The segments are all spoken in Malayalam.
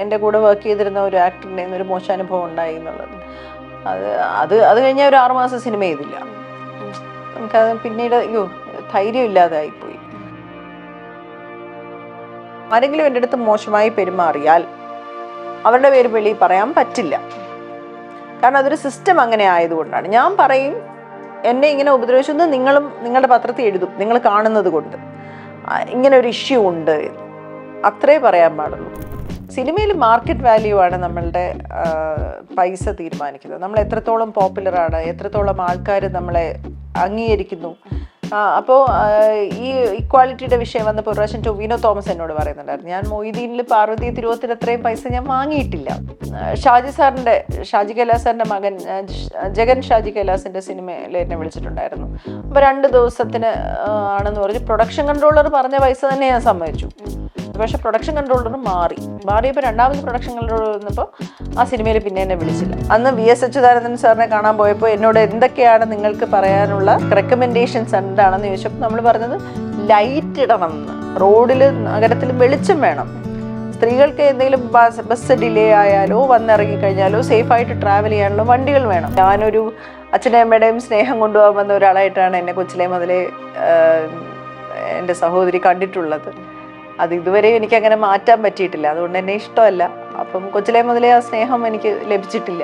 എൻ്റെ കൂടെ വർക്ക് ചെയ്തിരുന്ന ഒരു ആക്ടറിൻ്റെ ഒരു മോശം അനുഭവം ഉണ്ടായി എന്നുള്ളത്. അത് കഴിഞ്ഞാൽ ഒരു 6 മാസം സിനിമ ചെയ്തില്ല. നമുക്കത് പിന്നീട് ധൈര്യം ഇല്ലാതായിപ്പോയി. ആരെങ്കിലും എൻ്റെ അടുത്ത് മോശമായി പെരുമാറിയാൽ അവരുടെ പേര് വെളിയിൽ പറയാൻ പറ്റില്ല. കാരണം അതൊരു സിസ്റ്റം അങ്ങനെ ആയതുകൊണ്ടാണ്. ഞാൻ പറയും, എന്നെ ഇങ്ങനെ ഉപദ്രവിച്ചെന്ന് നിങ്ങളും നിങ്ങളുടെ പത്രത്തിൽ എഴുതും, നിങ്ങൾ കാണുന്നത് കൊണ്ട് ഇങ്ങനെ ഒരു ഇഷ്യൂ ഉണ്ട്, അത്രേ പറയാൻ പാടുള്ളൂ. സിനിമയിൽ മാർക്കറ്റ് വാല്യൂ ആണ് നമ്മളുടെ പൈസ തീരുമാനിക്കുന്നത്. നമ്മൾ എത്രത്തോളം പോപ്പുലറാണ്, എത്രത്തോളം ആൾക്കാർ നമ്മളെ അംഗീകരിക്കുന്നു. അപ്പോൾ ഈ ഇക്വാലിറ്റിയുടെ വിഷയം വന്നപ്പോൾ പ്രാവശ്യം ടൊവിനോ തോമസ് എന്നോട് പറയുന്നുണ്ടായിരുന്നു, ഞാൻ മൊയ്തീനിൽ പാർവതി തിരുവോത്തിൽ അത്രയും പൈസ ഞാൻ വാങ്ങിയിട്ടില്ല. ഷാജി കൈലാസ് സാറിൻ്റെ മകൻ ജഗൻ ഷാജി കൈലാസിൻ്റെ സിനിമയിൽ എന്നെ വിളിച്ചിട്ടുണ്ടായിരുന്നു. അപ്പോൾ 2 ദിവസത്തിന് ആണെന്ന് പറഞ്ഞ് പ്രൊഡക്ഷൻ കൺട്രോളർ പറഞ്ഞ പൈസ തന്നെ ഞാൻ സമ്മതിച്ചു. പക്ഷെ പ്രൊഡക്ഷൻ കൺട്രോളർ മാറിയപ്പോൾ 2ാമത് പ്രൊഡക്ഷൻ കൺട്രോളർ വന്നപ്പോൾ ആ സിനിമയിൽ പിന്നെ എന്നെ വിളിച്ചില്ല. അന്ന് VS അച്യുതാനന്ദൻ സാറിനെ കാണാൻ പോയപ്പോൾ എന്നോട് എന്തൊക്കെയാണ് നിങ്ങൾക്ക് പറയാനുള്ള റെക്കമെൻഡേഷൻസ് എന്താണെന്ന് ചോദിച്ചപ്പോൾ നമ്മൾ പറഞ്ഞത് ലൈറ്റ് ഇടണം എന്ന്, റോഡിൽ നഗരത്തിൽ വെളിച്ചം വേണം, സ്ത്രീകൾക്ക് എന്തെങ്കിലും ബസ് ഡിലേ ആയാലോ വന്നിറങ്ങിക്കഴിഞ്ഞാലോ സേഫായിട്ട് ട്രാവൽ ചെയ്യാനുള്ള വണ്ടികൾ വേണം. ഞാനൊരു അച്ഛൻ്റെയും അമ്മയുടെയും സ്നേഹം കൊണ്ടുപോകാൻ വന്ന ഒരാളായിട്ടാണ് എന്നെ കൊച്ചിലെ മുതലേ എൻ്റെ സഹോദരി കണ്ടിട്ടുള്ളത്. അത് ഇതുവരെ എനിക്കങ്ങനെ മാറ്റാൻ പറ്റിയിട്ടില്ല. അതുകൊണ്ട് എന്നെ ഇഷ്ടമല്ല. അപ്പം കൊച്ചിലെ മുതലേ ആ സ്നേഹം എനിക്ക് ലഭിച്ചിട്ടില്ല.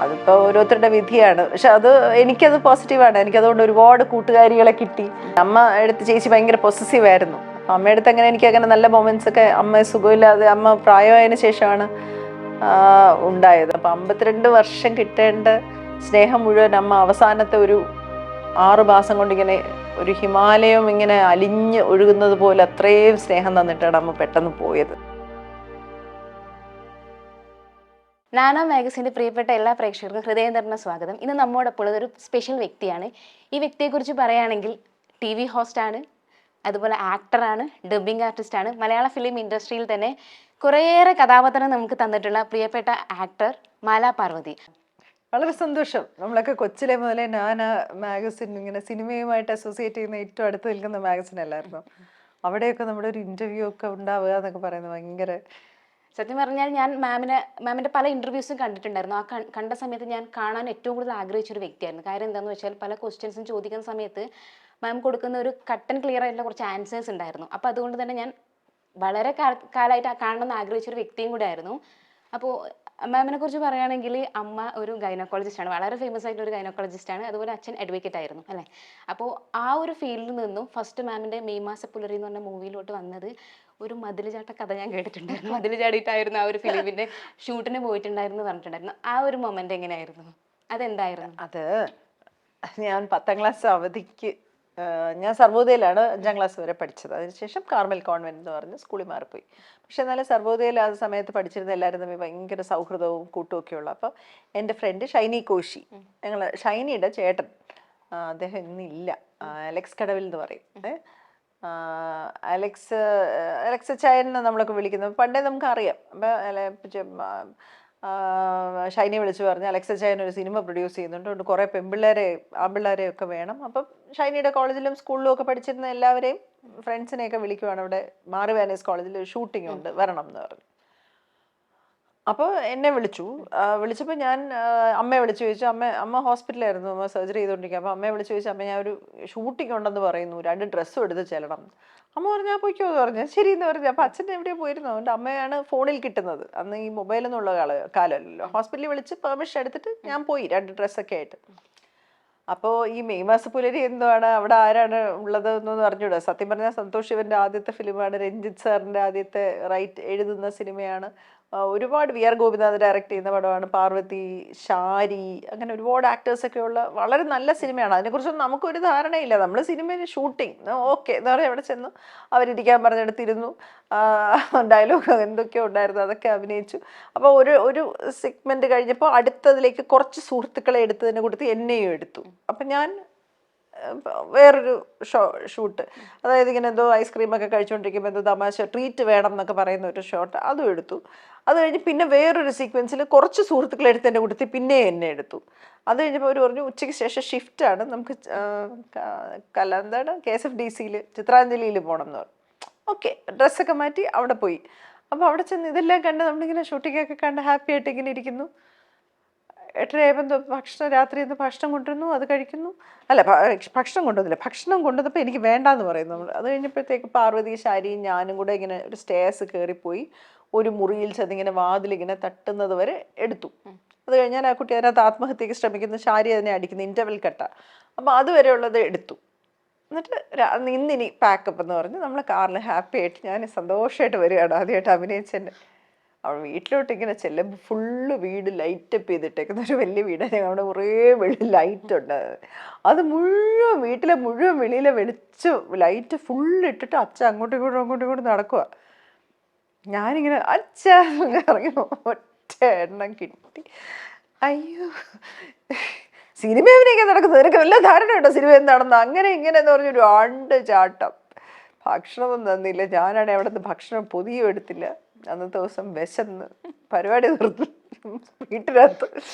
അതിപ്പോൾ ഓരോരുത്തരുടെ വിധിയാണ്. പക്ഷെ എനിക്കത് പോസിറ്റീവാണ്. എനിക്കതുകൊണ്ട് ഒരുപാട് കൂട്ടുകാരികളെ കിട്ടി. അമ്മ അടുത്ത് ചേച്ചി ഭയങ്കര പൊസസീവ് ആയിരുന്നു. അമ്മയുടെ അടുത്ത് എനിക്കങ്ങനെ നല്ല മൊമെന്റ്സ് ഒക്കെ അമ്മ സുഖമില്ലാതെ അമ്മ പ്രായമായതിനു ശേഷമാണ് ഉണ്ടായത്. അപ്പം 52 വർഷം കിട്ടേണ്ട സ്നേഹം മുഴുവൻ അമ്മ അവസാനത്തെ ഒരു 6 മാസം കൊണ്ട് ഇങ്ങനെ ഒരു ഹിമാലയം ഇങ്ങനെ അലിഞ്ഞ് ഒഴുകുന്നത് പോലെ അത്രയും സ്നേഹം തന്നിട്ടാണ് അമ്മ പെട്ടെന്ന് പോയത്. നാനാ മാഗസിൻ്റെ പ്രിയപ്പെട്ട എല്ലാ പ്രേക്ഷകർക്കും ഹൃദയം നിറഞ്ഞ സ്വാഗതം. ഇന്ന് നമ്മോടൊപ്പം ഉള്ളത് ഒരു സ്പെഷ്യൽ വ്യക്തിയാണ്. ഈ വ്യക്തിയെക്കുറിച്ച് പറയുകയാണെങ്കിൽ TV ഹോസ്റ്റാണ്, അതുപോലെ ആക്ടറാണ്, ഡബ്ബിംഗ് ആർട്ടിസ്റ്റാണ്. മലയാള ഫിലിം ഇൻഡസ്ട്രിയിൽ തന്നെ കുറേയേറെ കഥാപാത്രം നമുക്ക് തന്നിട്ടുള്ള പ്രിയപ്പെട്ട ആക്ടർ മാലാ പാർവതി. വളരെ സന്തോഷം. നമ്മളൊക്കെ കൊച്ചിലെ മുതലേ നാനാ മാഗസിൻ ഇങ്ങനെ സിനിമയുമായിട്ട് അസോസിയേറ്റ് ചെയ്യുന്ന ഏറ്റവും അടുത്ത് നിൽക്കുന്ന മാഗസിൻ അല്ലായിരുന്നു. അവിടെയൊക്കെ നമ്മുടെ ഒരു ഇൻ്റർവ്യൂ ഒക്കെ ഉണ്ടാവുക എന്നൊക്കെ പറയുന്നത് ഭയങ്കര. സത്യം പറഞ്ഞാൽ ഞാൻ മാമിൻ്റെ പല ഇൻ്റർവ്യൂസും കണ്ടിട്ടുണ്ടായിരുന്നു. ആ കണ്ട സമയത്ത് ഞാൻ കാണാൻ ഏറ്റവും കൂടുതൽ ആഗ്രഹിച്ചൊരു വ്യക്തിയായിരുന്നു. കാര്യം എന്താണെന്ന് വെച്ചാൽ പല ക്വസ്റ്റ്യൻസും ചോദിക്കുന്ന സമയത്ത് മാം കൊടുക്കുന്ന ഒരു കട്ട് ആൻഡ് ക്ലിയർ ആയിട്ടുള്ള കുറച്ച് ആൻസേഴ്സ് ഉണ്ടായിരുന്നു. അപ്പോൾ അതുകൊണ്ട് തന്നെ ഞാൻ വളരെ കാലമായിട്ട് കാണണമെന്ന് ആഗ്രഹിച്ചൊരു വ്യക്തിയും കൂടെ ആയിരുന്നു. അപ്പോൾ മാമിനെ കുറിച്ച് പറയുകയാണെങ്കിൽ അമ്മ ഒരു ഗൈനക്കോളജിസ്റ്റാണ്, വളരെ ഫേമസ് ആയിട്ടുള്ള ഒരു ഗൈനക്കോളജിസ്റ്റാണ്. അതുപോലെ അച്ഛൻ അഡ്വക്കേറ്റ് ആയിരുന്നു അല്ലേ. അപ്പോൾ ആ ഒരു ഫീൽഡിൽ നിന്നും ഫസ്റ്റ് മാമിൻ്റെ മെയ് മാസ പുലരി എന്ന് പറഞ്ഞ മൂവിയിലോട്ട് വന്നത് ഒരു മതിൽ ചാട്ട കഥ ഞാൻ കേട്ടിട്ടുണ്ടായിരുന്നു. മതിൽ ചാടിയിട്ടായിരുന്നു ആ ഒരു ഫിലിമിൻ്റെ ഷൂട്ടിന് പോയിട്ടുണ്ടായിരുന്നു പറഞ്ഞിട്ടുണ്ടായിരുന്നു. ആ ഒരു മൊമെൻ്റ് എങ്ങനെയായിരുന്നു, അതെന്തായിരുന്നു? അത് ഞാൻ 10ാം ക്ലാസ് അവധിക്ക് ഞാൻ സർവോദയയിലാണ് 5ാം ക്ലാസ് വരെ പഠിച്ചത്. അതിനുശേഷം കാർമൽ കോൺവെന്റ് എന്ന് പറഞ്ഞ് സ്കൂളിൽ മാറിപ്പോയി. പക്ഷെ എന്നാലും സർവോദയയിൽ ആ സമയത്ത് പഠിച്ചിരുന്ന എല്ലാവരും തമ്മിൽ ഭയങ്കര സൗഹൃദവും കൂട്ടുമൊക്കെ ഉള്ളു. അപ്പോൾ എൻ്റെ ഫ്രണ്ട് ഷൈനി കോശി, ഷൈനിയുടെ ചേട്ടൻ, അദ്ദേഹം ഇന്നില്ല, അലക്സ് കടവിൽ എന്ന് പറയും. അലക്സ് ചായനെ നമ്മളൊക്കെ വിളിക്കുന്നത് പണ്ടേ നമുക്കറിയാം. അപ്പം ഷൈനി വിളിച്ച് പറഞ്ഞ് അലക്സ ചായൻ ഒരു സിനിമ പ്രൊഡ്യൂസ് ചെയ്യുന്നുണ്ട്, അതുകൊണ്ട് കുറേ ആൺപിള്ളേരെ ഒക്കെ വേണം. അപ്പം ഷൈനിയുടെ കോളേജിലും സ്കൂളിലും ഒക്കെ പഠിച്ചിരുന്ന എല്ലാവരെയും ഫ്രണ്ട്സിനെയൊക്കെ വിളിക്കുവാണ്, അവിടെ മാറി വാനേഴ്സ് കോളേജിൽ ഷൂട്ടിംഗ് ഉണ്ട്, വരണം എന്ന് പറഞ്ഞു. അപ്പോൾ എന്നെ വിളിച്ചപ്പോൾ ഞാൻ അമ്മയെ വിളിച്ചു ചോദിച്ചു. അമ്മ ഹോസ്പിറ്റലായിരുന്നു, അമ്മ സർജറി ചെയ്തുകൊണ്ടിരിക്കുക. അപ്പോൾ അമ്മയെ വിളിച്ചു ചോദിച്ചു, അമ്മ ഞാൻ ഒരു ഷൂട്ടിംഗ് ഉണ്ടെന്ന് പറയുന്നു, 2 ഡ്രസ്സും എടുത്ത് ചെല്ലണം. അമ്മ പറഞ്ഞു, ഞാൻ പൊയ്ക്കോ എന്ന് പറഞ്ഞു. ശരി എന്ന് പറഞ്ഞു. അപ്പോൾ അച്ഛൻ എവിടെയോ പോയിരുന്നു. അതുകൊണ്ട് അമ്മയാണ് ഫോണിൽ കിട്ടുന്നത്. അന്ന് ഈ മൊബൈലൊന്നുള്ള കാലമല്ലല്ലോ. ഹോസ്പിറ്റലിൽ വിളിച്ച് പെർമിഷൻ എടുത്തിട്ട് ഞാൻ പോയി 2 ഡ്രസ്സൊക്കെ ആയിട്ട്. അപ്പോൾ ഈ മെയ് മാസ പുലരി എന്താണ്, അവിടെ ആരാണ് ഉള്ളത് എന്നൊന്നും അറിഞ്ഞൂടാ. സത്യം പറഞ്ഞാൽ സന്തോഷ് ശിവൻ്റെ ആദ്യത്തെ ഫിലിമാണ്, രഞ്ജിത്ത് സാറിൻ്റെ ആദ്യത്തെ റൈറ്റ് എഴുതുന്ന സിനിമയാണ്. ഒരുപാട് വി ആർ ഗോപിനാഥ് ഡയറക്റ്റ് ചെയ്യുന്ന പടമാണ്. പാർവതി, ഷാരി, അങ്ങനെ ഒരുപാട് ആക്ടേഴ്സൊക്കെ ഉള്ള വളരെ നല്ല സിനിമയാണ്. അതിനെക്കുറിച്ചൊന്നും നമുക്കൊരു ധാരണയില്ല. നമ്മൾ സിനിമയിൽ ഷൂട്ടിങ് ഓക്കെ എന്ന് പറഞ്ഞാൽ എവിടെ ചെന്നു അവരിരിക്കാൻ പറഞ്ഞെടുത്തിരുന്നു, ഡയലോഗ് എന്തൊക്കെയോ ഉണ്ടായിരുന്നു, അതൊക്കെ അഭിനയിച്ചു. അപ്പോൾ ഒരു സെഗ്മെൻറ്റ് കഴിഞ്ഞപ്പോൾ അടുത്തതിലേക്ക് കുറച്ച് സുഹൃത്തുക്കളെ എടുത്തതിനെ കൊടുത്ത് എന്നെയും എടുത്തു. അപ്പം ഞാൻ വേറൊരു ഷൂട്ട്, അതായത് ഇങ്ങനെ എന്തോ ഐസ്ക്രീമൊക്കെ കഴിച്ചുകൊണ്ടിരിക്കുമ്പോൾ എന്തോ തമാശ ട്രീറ്റ് വേണം എന്നൊക്കെ പറയുന്ന ഒരു ഷോട്ട്, അതും എടുത്തു. അത് കഴിഞ്ഞ് പിന്നെ വേറൊരു സീക്വൻസിൽ കുറച്ച് സുഹൃത്തുക്കളെ എടുത്ത് എൻ്റെ കൂട്ടത്തിൽ പിന്നെ എന്നെ എടുത്തു. അത് കഴിഞ്ഞപ്പോൾ അവർ പറഞ്ഞു ഉച്ചയ്ക്ക് ശേഷം ഷിഫ്റ്റാണ്, നമുക്ക് KSFDCയിൽ ചിത്രാഞ്ജലിയിൽ പോകണം എന്ന് പറഞ്ഞു. ഓക്കെ, ഡ്രസ്സൊക്കെ മാറ്റി അവിടെ പോയി. അപ്പോൾ അവിടെ ചെന്ന് ഇതെല്ലാം കണ്ട് നമ്മളിങ്ങനെ ഷൂട്ടിങ്ങൊക്കെ കണ്ട് ഹാപ്പി ആയിട്ട് ഇങ്ങനെ ഇരിക്കുന്നു. 8:30 ഭക്ഷണം രാത്രി എന്ന് ഭക്ഷണം കൊണ്ടുവരുന്നു, അത് കഴിക്കുന്നു. അല്ല ഭക്ഷണം കൊണ്ടുവന്നില്ല, ഭക്ഷണം കൊണ്ടുവന്നപ്പോൾ എനിക്ക് വേണ്ടാന്ന് പറയുന്നു നമ്മൾ. അത് കഴിഞ്ഞപ്പോഴത്തേക്ക് പാർവതി, ശാരിയും ഞാനും കൂടെ ഇങ്ങനെ ഒരു സ്റ്റേഴ്സ് കയറിപ്പോയി ഒരു മുറിയിൽ ചെന്നിങ്ങനെ വാതിലിങ്ങനെ തട്ടുന്നത് വരെ എടുത്തു. അത് കഴിഞ്ഞാൽ ആ കുട്ടി അതിനകത്ത് ആത്മഹത്യക്ക് ശ്രമിക്കുന്നു, ശാരി അതിനെ അടിക്കുന്നു, ഇൻ്റർവെൽ കട്ട. അപ്പോൾ അതുവരെയുള്ളത് എടുത്തു. എന്നിട്ട് ഇന്നിനി പാക്കപ്പ് എന്ന് പറഞ്ഞ് നമ്മൾ കാറിൽ ഹാപ്പി ആയിട്ട് ഞാൻ സന്തോഷമായിട്ട് വരികയാണ്. ആദ്യമായിട്ട് അഭിനയിച്ചെന്നെ അവൾ വീട്ടിലോട്ട് ഇങ്ങനെ ചെല്ലുമ്പോൾ ഫുള്ള് വീട് ലൈറ്റപ്പ് ചെയ്തിട്ടേക്കുന്ന ഒരു വലിയ വീടാണ്. അവിടെ കുറേ ലൈറ്റ് ഉണ്ട്. അത് മുഴുവൻ വീട്ടിലെ മുഴുവൻ വെളിയിലെ വെളിച്ച് ലൈറ്റ് ഫുള്ള് ഇട്ടിട്ട് അച്ഛൻ അങ്ങോട്ടും ഇങ്ങോട്ടും നടക്കുക. ഞാനിങ്ങനെ അച്ഛാ ഇറങ്ങി ഒറ്റ എണ്ണം കിട്ടി. അയ്യോ, സിനിമ അഭിനയിക്കാൻ നടക്കുന്നത് നിനക്ക് വല്ല ധാരണ ഉണ്ടോ സിനിമ എന്താണെന്ന്, അങ്ങനെ ഇങ്ങനെ എന്ന് പറഞ്ഞൊരു ആണ്ട് ചാട്ടം. ഭക്ഷണമൊന്നും തന്നില്ല. ഞാനാണെങ്കിൽ അവിടെ നിന്ന് ഭക്ഷണം പൊതിയും എടുത്തില്ല. അന്നത്തെ ദിവസം വിശന്ന് പരിപാടി നിർത്തി വീട്ടിനകത്ത്.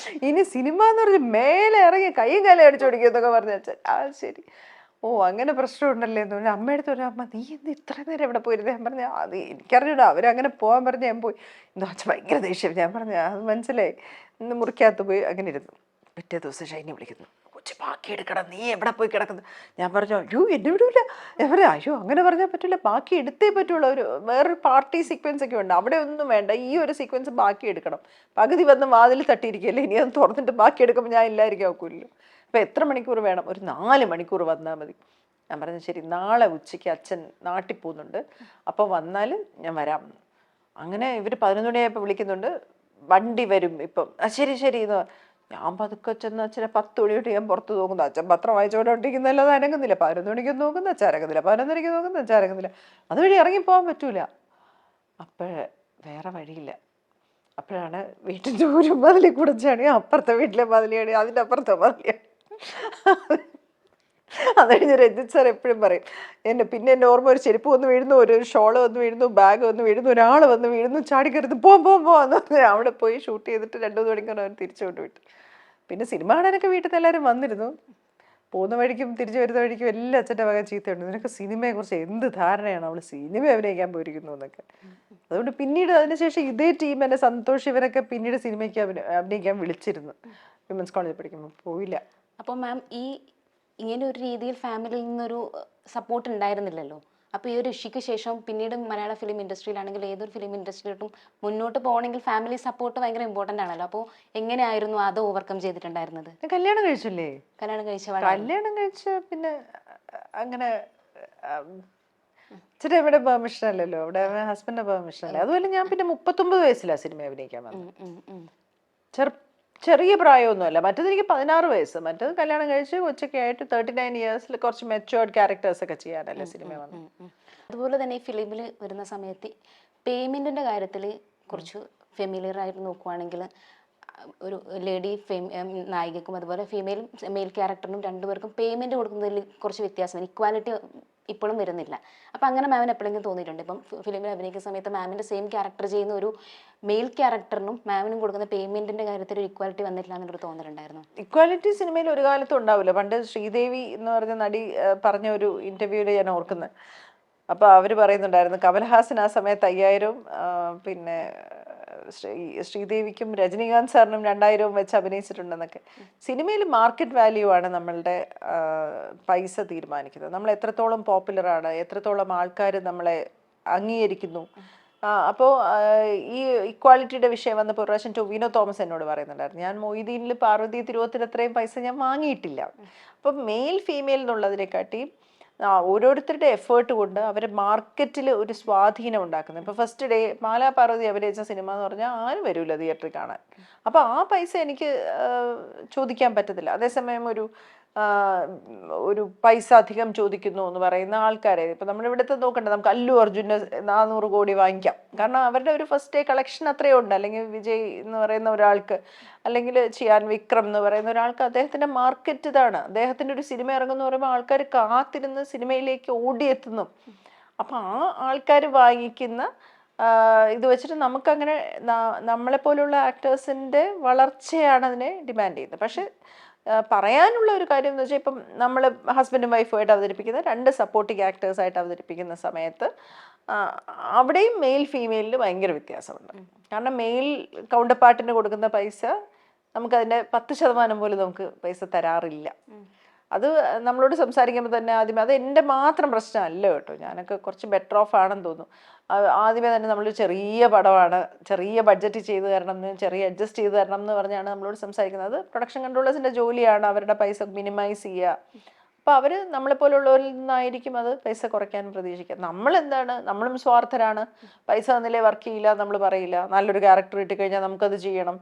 ഇനി സിനിമ എന്ന് പറഞ്ഞ് മേലെ ഇറങ്ങി കൈയും കാലം അടിച്ചോടിക്കും എന്നൊക്കെ പറഞ്ഞ അച്ഛൻ. ആ ശരി, ഓ അങ്ങനെ പ്രശ്നമുണ്ടല്ലേ എന്ന് പറഞ്ഞാൽ അമ്മയുടെ ഒരു അമ്മ നീ എന്ത് ഇത്ര നേരം എവിടെ പോയിരുന്നേ? ഞാൻ പറഞ്ഞ അത് എനിക്കറിഞ്ഞൂടാ, അവരങ്ങനെ പോകാൻ പറഞ്ഞ് ഞാൻ പോയി. എന്താ അച്ഛൻ ഭയങ്കര ദേഷ്യം. ഞാൻ പറഞ്ഞ അത് മനസ്സിലായി. ഇന്ന് മുറിക്കകത്ത് പോയി അങ്ങനെ ഇരുന്നു. പിറ്റേ ദിവസം ഷൈനി വിളിക്കുന്നു, കൊച്ചു ബാക്കി എടുക്കണം, നീ എവിടെ പോയി കിടക്കുന്നു? ഞാൻ പറഞ്ഞു അയ്യോ എന്നെ വിടൂല. ഞാൻ പറയാം അയ്യോ അങ്ങനെ പറഞ്ഞാൽ പറ്റില്ല, ബാക്കി എടുത്തേ പറ്റുള്ളൂ. വേറൊരു പാർട്ടി സീക്വൻസ് ഒക്കെ ഉണ്ട്, അവിടെ ഒന്നും വേണ്ട, ഈ ഒരു സീക്വൻസ് ബാക്കി എടുക്കണം. പകുതി വന്ന് വാതിൽ തട്ടിയിരിക്കുകയല്ലേ, ഇനി അത് തുറന്നിട്ട് ബാക്കി എടുക്കുമ്പോൾ ഞാൻ ഇല്ലായിരിക്കും നോക്കൂല്ലോ. അപ്പോൾ എത്ര മണിക്കൂർ വേണം? ഒരു 4 മണിക്കൂർ വന്നാൽ മതി. ഞാൻ പറഞ്ഞു ശരി, നാളെ ഉച്ചയ്ക്ക് അച്ഛൻ നാട്ടിൽ പോകുന്നുണ്ട്, അപ്പോൾ വന്നാൽ ഞാൻ വരാം. അങ്ങനെ ഇവർ 11 മണിയായപ്പോൾ വിളിക്കുന്നുണ്ട്, വണ്ടി വരും ഇപ്പം. ശരി ശരി എന്ന്. ഞാൻ പതുക്കെ ചെന്ന് അച്ഛനെ 10 മണി തൊട്ട് ഞാൻ പുറത്ത് നോക്കുന്നു. അച്ഛൻ പത്രം വായിച്ചുകൊണ്ടിരിക്കുന്നല്ലാതെ അനങ്ങുന്നില്ല. 11 മണിക്കൊന്നും നോക്കുന്ന അച്ഛൻ അരങ്ങുന്നില്ല, 11:30 നോക്കുന്ന അച്ഛൻ അരങ്ങുന്നില്ല. അതുവഴി ഇറങ്ങിപ്പോകാൻ പറ്റൂല. അപ്പോഴേ വേറെ വഴിയില്ല. അപ്പോഴാണ് വീട്ടിൻ്റെ ഒരു മതിലിൽ കൂടെ ചാടി, അപ്പുറത്തെ വീട്ടിലെ മതിലിയാണ്, അതിൻ്റെ അപ്പുറത്തെ മതിലിയാണ്. അത് കഴിഞ്ഞ് രഞ്ജിത്ത് സാർ എപ്പോഴും പറയും പിന്നെ എൻ്റെ ഓർമ്മ ഒരു ചെരുപ്പ് വന്ന് വീഴുന്നു, ഒരു ഷോള് വന്ന് വീഴുന്നു, ബാഗ് വന്ന് വീഴുന്നു, ഒരാൾ വന്ന് വീഴുന്നു, ചാടിക്കരുത് പോവാന്ന് പറഞ്ഞ് അവിടെ പോയി ഷൂട്ട് ചെയ്തിട്ട് 2-3 മണിക്കൂർ അവർ തിരിച്ചു കൊണ്ട് വിട്ടു. പിന്നെ സിനിമ കാണാനൊക്കെ വീട്ടിൽ നിന്ന് എല്ലാവരും വന്നിരുന്നു. പോകുന്ന വഴിക്കും തിരിച്ചു വരുന്ന വഴിക്കും എല്ലാം അച്ഛൻ്റെ വക ചീത്തയുണ്ട്, നിനക്ക് സിനിമയെക്കുറിച്ച് എന്ത് ധാരണയാണ്, അവൾ സിനിമ അഭിനയിക്കാൻ പോയിരിക്കുന്നു എന്നൊക്കെ. അതുകൊണ്ട് പിന്നീട് അതിനുശേഷം ഇതേ ടീം എന്നെ സന്തോഷ് ഇവരൊക്കെ പിന്നീട് സിനിമയ്ക്ക് അഭിനയിക്കാൻ വിളിച്ചിരുന്നു. വിമൻസ് കോളേജിൽ പഠിക്കുമ്പോൾ പോയില്ല. അപ്പോൾ മാം ഇങ്ങനെ ഒരു രീതിയിൽ ഫാമിലിയിൽ നിന്നൊരു സപ്പോർട്ട് ഉണ്ടായിരുന്നില്ലല്ലോ. അപ്പോൾ ഈ ഒരു ഇഷ്യൂക്ക് ശേഷം പിന്നീട് മലയാള ഫിലിം ഇൻഡസ്ട്രിയിലാണെങ്കിൽ ഏതൊരു ഫിലിം ഇൻഡസ്ട്രിയിലോട്ടും മുന്നോട്ട് പോകണമെങ്കിൽ ഫാമിലി സപ്പോർട്ട് ഭയങ്കര ഇമ്പോർട്ടൻ്റ് ആണല്ലോ. അപ്പോൾ എങ്ങനെയായിരുന്നു അത് ഓവർകം ചെയ്തിട്ടുണ്ടായിരുന്നത്? കല്യാണം കഴിച്ചില്ലേ? കല്യാണം കഴിച്ച പിന്നെ അങ്ങനെ ചേട്ടാ ഇവിടെ പെർമിഷൻ അല്ലല്ലോ, അവിടെ ഹസ്ബൻഡിന്റെ പെർമിഷൻ അല്ലേ. അതുപോലെ ഞാൻ പിന്നെ 39 വയസ്സിലാണ് സിനിമ അഭിനയിക്കാൻ വന്നത്. ചെറിയ പ്രായമൊന്നുമല്ല. മറ്റേത് എനിക്ക് 16 വയസ്സ്, മറ്റേത് കല്യാണം കഴിച്ച് കൊച്ചൊക്കെ ആയിട്ട് 39 ഇയേഴ്സിൽ കുറച്ച് മെച്ചുവേർഡ് ക്യാരക്ടേഴ്സ് ഒക്കെ ചെയ്യാനല്ലേ സിനിമ വന്നത്. അതുപോലെ തന്നെ ഈ ഫിലിമിൽ വരുന്ന സമയത്ത് പേയ്മെന്റിന്റെ കാര്യത്തിൽ കുറച്ച് ഫെമിലിയർ ആയിട്ട് നോക്കുവാണെങ്കിൽ ഒരു ലേഡി നായികക്കും അതുപോലെ മെയിൽ ക്യാരക്ടറിനും രണ്ടുപേർക്കും പേയ്മെന്റ് കൊടുക്കുന്നതിൽ കുറച്ച് വ്യത്യാസം, ഇക്വാലിറ്റി ഇപ്പോഴും വരുന്നില്ല. അപ്പം അങ്ങനെ മാമിന് എപ്പോഴെങ്കിലും തോന്നിയിട്ടുണ്ട്? ഇപ്പം ഫിലിമിൽ അഭിനയിക്കുന്ന സമയത്ത് മാമിൻ്റെ സെയിം ക്യാരക്ടർ ചെയ്യുന്ന ഒരു മെയിൽ ക്യാരക്ടറിനും മാമിനും കൊടുക്കുന്ന പേയ്മെന്റിന്റെ കാര്യത്തിൽ ഒരു ഇക്വാലിറ്റി വന്നിട്ടില്ല എന്നൊരു തോന്നലുണ്ടായിരുന്നു? ഇക്വാലിറ്റി സിനിമയിൽ ഒരു കാലത്തും ഉണ്ടാവില്ല. പണ്ട് ശ്രീദേവി എന്ന് പറഞ്ഞ നടി പറഞ്ഞ ഒരു ഇന്റർവ്യൂവിൽ ഞാൻ ഓർക്കുന്നത്. അപ്പോൾ അവർ പറയുന്നുണ്ടായിരുന്നു കമൽഹാസൻ ആ സമയത്ത് 5000 പിന്നെ ശ്രീദേവിക്കും രജനീകാന്ത് സാറിനും 2000 വെച്ച് അഭിനയിച്ചിട്ടുണ്ടെന്നൊക്കെ. സിനിമയിൽ മാർക്കറ്റ് വാല്യൂ ആണ് നമ്മളുടെ പൈസ തീരുമാനിക്കുന്നത്. നമ്മൾ എത്രത്തോളം പോപ്പുലറാണ്, എത്രത്തോളം ആൾക്കാർ നമ്മളെ അംഗീകരിക്കുന്നു. അപ്പോൾ ഈ ഇക്വാലിറ്റിയുടെ വിഷയം വന്നപ്പോൾ ഒരു പ്രാവശ്യം ടൊവിനോ തോമസ് എന്നോട് പറയുന്നുണ്ടായിരുന്നു, ഞാൻ മൊയ്തീനിൽ പാർവതി തിരുവോത്തിൽ അത്രയും പൈസ ഞാൻ വാങ്ങിയിട്ടില്ല. അപ്പം മെയിൽ ഫീമെയിൽ എന്നുള്ളതിനെക്കാട്ടി ഓരോരുത്തരുടെ എഫേർട്ട് കൊണ്ട് അവർ മാർക്കറ്റിൽ ഒരു സ്വാധീനം ഉണ്ടാക്കുന്നത്. ഇപ്പോൾ ഫസ്റ്റ് ഡേ മാലാ പാർവതി അഭിനയിച്ച സിനിമ എന്ന് പറഞ്ഞാൽ ആരും വരില്ല തിയേറ്ററിൽ കാണാൻ. അപ്പോൾ ആ പൈസ എനിക്ക് ചോദിക്കാൻ പറ്റത്തില്ല. അതേസമയം ഒരു പൈസ അധികം ചോദിക്കുന്നു എന്ന് പറയുന്ന ആൾക്കാരെ ഇപ്പം നമ്മളിവിടുത്തെ നോക്കണ്ട, നമുക്ക് അല്ലു അർജുന് 400 കോടി വാങ്ങിക്കാം. കാരണം അവരുടെ ഒരു ഫസ്റ്റ് ഡേ കളക്ഷൻ അത്രയും ഉണ്ട്. അല്ലെങ്കിൽ വിജയ് എന്ന് പറയുന്ന ഒരാൾക്ക്, അല്ലെങ്കിൽ ചിയാൻ വിക്രം എന്ന് പറയുന്ന ഒരാൾക്ക് അദ്ദേഹത്തിൻ്റെ മാർക്കറ്റ് ഇതാണ്. അദ്ദേഹത്തിൻ്റെ ഒരു സിനിമ ഇറങ്ങുന്ന പറയുമ്പോൾ ആൾക്കാർ കാത്തിരുന്ന് സിനിമയിലേക്ക് ഓടിയെത്തുന്നു. അപ്പം ആ ആൾക്കാർ വാങ്ങിക്കുന്ന ഇത് വെച്ചിട്ട് നമുക്കങ്ങനെ നമ്മളെപ്പോലുള്ള ആക്ടേഴ്സിൻ്റെ വളർച്ചയാണ് അതിനെ ഡിമാൻഡ് ചെയ്യുന്നത്. പക്ഷെ പറയാനുള്ള ഒരു കാര്യം എന്ന് വെച്ചാൽ, ഇപ്പം നമ്മൾ ഹസ്ബൻഡും വൈഫുമായിട്ട് അവതരിപ്പിക്കുന്ന 2 സപ്പോർട്ടിങ് ആക്ടേഴ്സായിട്ട് അവതരിപ്പിക്കുന്ന സമയത്ത് അവിടെയും മെയിൽ ഫീമെയിലിൽ ഭയങ്കര വ്യത്യാസമുണ്ട്. കാരണം മെയിൽ കൗണ്ടർ പാർട്ടിന് കൊടുക്കുന്ന പൈസ നമുക്കതിൻ്റെ 10% പോലും നമുക്ക് പൈസ തരാറില്ല. അത് നമ്മളോട് സംസാരിക്കുമ്പോൾ തന്നെ ആദ്യമേ അത് എൻ്റെ മാത്രം പ്രശ്നമല്ല കേട്ടോ, ഞാനൊക്കെ കുറച്ച് ബെറ്റർ ഓഫ് ആണെന്ന് തോന്നുന്നു. ആദ്യമേ തന്നെ നമ്മൾ ചെറിയ പടമാണ്, ചെറിയ ബഡ്ജറ്റ് ചെയ്ത് തരണം എന്ന്, ചെറിയ അഡ്ജസ്റ്റ് ചെയ്ത് തരണം എന്ന് പറഞ്ഞാണ് നമ്മളോട് സംസാരിക്കുന്നത്. അത് പ്രൊഡക്ഷൻ കൺട്രോളേഴ്സിൻ്റെ ജോലിയാണ് അവരുടെ പൈസ മിനിമൈസ് ചെയ്യുക. അപ്പോൾ അവർ നമ്മളെപ്പോലുള്ളവരിൽ നിന്നായിരിക്കും അത് പൈസ കുറയ്ക്കാൻ പ്രതീക്ഷിക്കുക. നമ്മളെന്താണ്, നമ്മളും സ്വാർത്ഥരാണ്. പൈസ തന്നില്ലേ വർക്ക് ചെയ്യില്ല നമ്മൾ പറയില്ല. നല്ലൊരു ക്യാരക്ടർ കിട്ടിക്കഴിഞ്ഞാൽ നമുക്കത് ചെയ്യണം.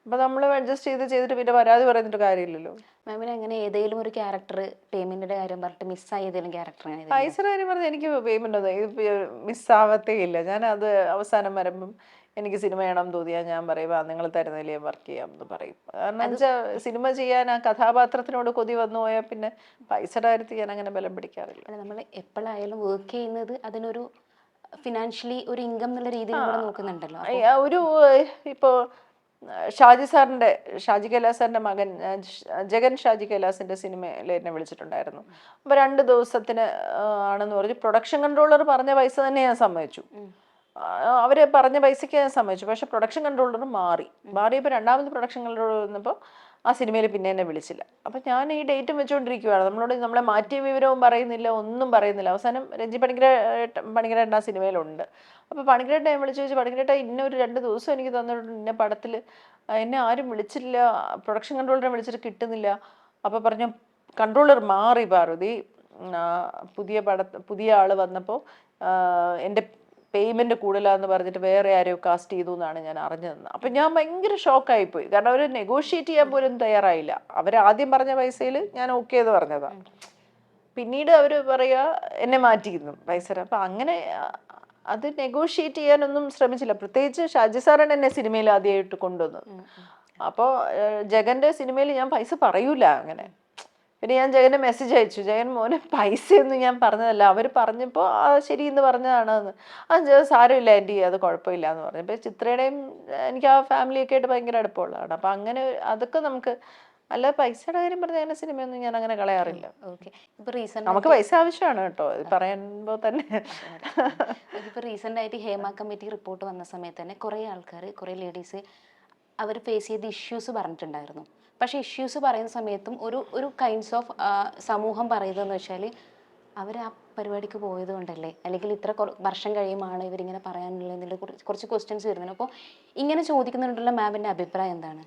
അപ്പോൾ നമ്മൾ അഡ്ജസ്റ്റ് ചെയ്തിട്ട് പിന്നെ പരാതി പറയുന്നിട്ട് കാര്യമില്ലല്ലോ. മാമിന് അങ്ങനെ ഏതെങ്കിലും ഒരു ക്യാരക്ടർ പേയ്മെന്റിന്റെ കാര്യം പറഞ്ഞിട്ട് മിസ്സായ ഏതെങ്കിലും ക്യാരക്ടർ? പൈസയുടെ കാര്യം പറഞ്ഞാൽ എനിക്ക് പേയ്മെന്റ് ഒന്നും ഇത് മിസ്സാവത്തേ ഇല്ല. ഞാനത് അവസാനം വരുമ്പം എനിക്ക് സിനിമ ചെയ്യണം തോന്നിയാൽ ഞാൻ പറയും നിങ്ങൾ തരുന്നില്ലേ വർക്ക് ചെയ്യാം എന്ന് പറയും. കാരണം വെച്ചാൽ സിനിമ ചെയ്യാൻ ആ കഥാപാത്രത്തിനോട് കൊതി വന്നു പോയാൽ പിന്നെ പൈസയുടെ കാര്യത്തിൽ ഞാൻ അങ്ങനെ ബലം പിടിക്കാറില്ല. നമ്മൾ എപ്പോഴായാലും വർക്ക് ചെയ്യുന്നത് അതിനൊരു ഫിനാൻഷ്യലി ഒരു ഇൻകം എന്നുള്ള രീതിയിൽ കൂടെ നോക്കുന്നുണ്ടല്ലോ. ഒരു ഇപ്പോൾ ഷാജി കൈലാസ് സാറിൻ്റെ മകൻ ജഗൻ ഷാജി കൈലാസിൻ്റെ സിനിമയിൽ എന്നെ വിളിച്ചിട്ടുണ്ടായിരുന്നു. അപ്പോൾ 2 ദിവസത്തിന് ആണെന്ന് പറഞ്ഞു. പ്രൊഡക്ഷൻ കൺട്രോളർ പറഞ്ഞ പൈസ തന്നെ ഞാൻ സമ്മതിച്ചു, അവർ പറഞ്ഞ പൈസയ്ക്ക് ഞാൻ സമ്മതിച്ചു. പക്ഷെ പ്രൊഡക്ഷൻ കൺട്രോളർ മാറിയപ്പോൾ രണ്ടാമത് പ്രൊഡക്ഷൻ കൺട്രോളർ വന്നപ്പോൾ ആ സിനിമയിൽ പിന്നെ എന്നെ വിളിച്ചില്ല. അപ്പം ഞാൻ ഈ ഡേറ്റും വെച്ചുകൊണ്ടിരിക്കുകയാണ്. നമ്മളെ മാറ്റിയ വിവരവും പറയുന്നില്ല, ഒന്നും പറയുന്നില്ല. അവസാനം രഞ്ജി പണിക്കരേട്ടൻ ആ സിനിമയിലുണ്ട്. അപ്പോൾ പണിക്കരേട്ടൻ ഞാൻ വിളിച്ചു ചോദിച്ചു, പണിക്കരേട്ട ഇന്ന ഒരു 2 ദിവസം എനിക്ക് തന്നിട്ടുണ്ട് ഇന്ന പടത്തിൽ, എന്നെ ആരും വിളിച്ചില്ല, പ്രൊഡക്ഷൻ കൺട്രോളറെ വിളിച്ചിട്ട് കിട്ടുന്നില്ല. അപ്പോൾ പറഞ്ഞു കൺട്രോളർ മാറി പാർവതി, പുതിയ ആൾ വന്നപ്പോൾ എൻ്റെ പേയ്മെൻറ്റ് കൂടുതലാന്ന് പറഞ്ഞിട്ട് വേറെ ആരെയോ കാസ്റ്റ് ചെയ്തു എന്നാണ് ഞാൻ അറിഞ്ഞതെന്ന്. അപ്പം ഞാൻ ഭയങ്കര ഷോക്കായിപ്പോയി. കാരണം അവർ നെഗോഷിയേറ്റ് ചെയ്യാൻ പോലും തയ്യാറായില്ല. അവരാദ്യം പറഞ്ഞ പൈസയിൽ ഞാൻ ഓക്കെ എന്ന് പറഞ്ഞതാണ്. പിന്നീട് അവർ പറയുക എന്നെ മാറ്റിയിരുന്നു പൈസ. അപ്പം അങ്ങനെ അത് നെഗോഷിയേറ്റ് ചെയ്യാനൊന്നും ശ്രമിച്ചില്ല. പ്രത്യേകിച്ച് ഷാജി സാറാണ് എന്നെ സിനിമയിൽ ആദ്യമായിട്ട് കൊണ്ടുവന്നത്. അപ്പോൾ ജഗൻ്റെ സിനിമയിൽ ഞാൻ പൈസ പറയൂല അങ്ങനെ. പിന്നെ ഞാൻ ജഗന് മെസ്സേജ് അയച്ചു, ജഗൻ മോനെ പൈസയൊന്നും ഞാൻ പറഞ്ഞതല്ല, അവർ പറഞ്ഞപ്പോൾ ശരി എന്ന് പറഞ്ഞതാണെന്ന്. സാരമില്ല ആൻറ്റി, അത് കുഴപ്പമില്ല എന്ന് പറഞ്ഞു. ഇപ്പോൾ ചിത്രയുടെയും എനിക്ക് ആ ഫാമിലിയൊക്കെ ആയിട്ട് ഭയങ്കര അടുപ്പമുള്ളതാണ്. അപ്പം അങ്ങനെ അതൊക്കെ നമുക്ക്, അല്ല പൈസയുടെ കാര്യം പറഞ്ഞ അങ്ങനെ സിനിമയൊന്നും ഞാൻ അങ്ങനെ കളയാറില്ല. നമുക്ക് പൈസ ആവശ്യമാണ് കേട്ടോ, ഇത് പറയുമ്പോൾ തന്നെ. ഇപ്പോൾ റീസെൻ്റ് ആയിട്ട് ഹേമ കമ്മിറ്റി റിപ്പോർട്ട് വന്ന സമയത്ത് തന്നെ കുറേ ആൾക്കാർ, കുറേ ലേഡീസ് അവർ ഫേസ് ചെയ്ത ഇഷ്യൂസ് പറഞ്ഞിട്ടുണ്ടായിരുന്നു. പക്ഷേ ഇഷ്യൂസ് പറയുന്ന സമയത്തും ഒരു കൈൻഡ്സ് ഓഫ് സമൂഹം പറയുന്നതെന്ന് വെച്ചാൽ അവർ ആ പരിപാടിക്ക് പോയത് കൊണ്ടല്ലേ, അല്ലെങ്കിൽ ഇത്ര വർഷം കഴിയുമാണ് ഇവരിങ്ങനെ പറയാനുള്ളതിൽ കുറച്ച് ക്വസ്റ്റ്യൻസ് വരുന്നത്. അപ്പോൾ ഇങ്ങനെ ചോദിക്കുന്നുണ്ടല്ലോ, മാമിൻ്റെ അഭിപ്രായം എന്താണ്?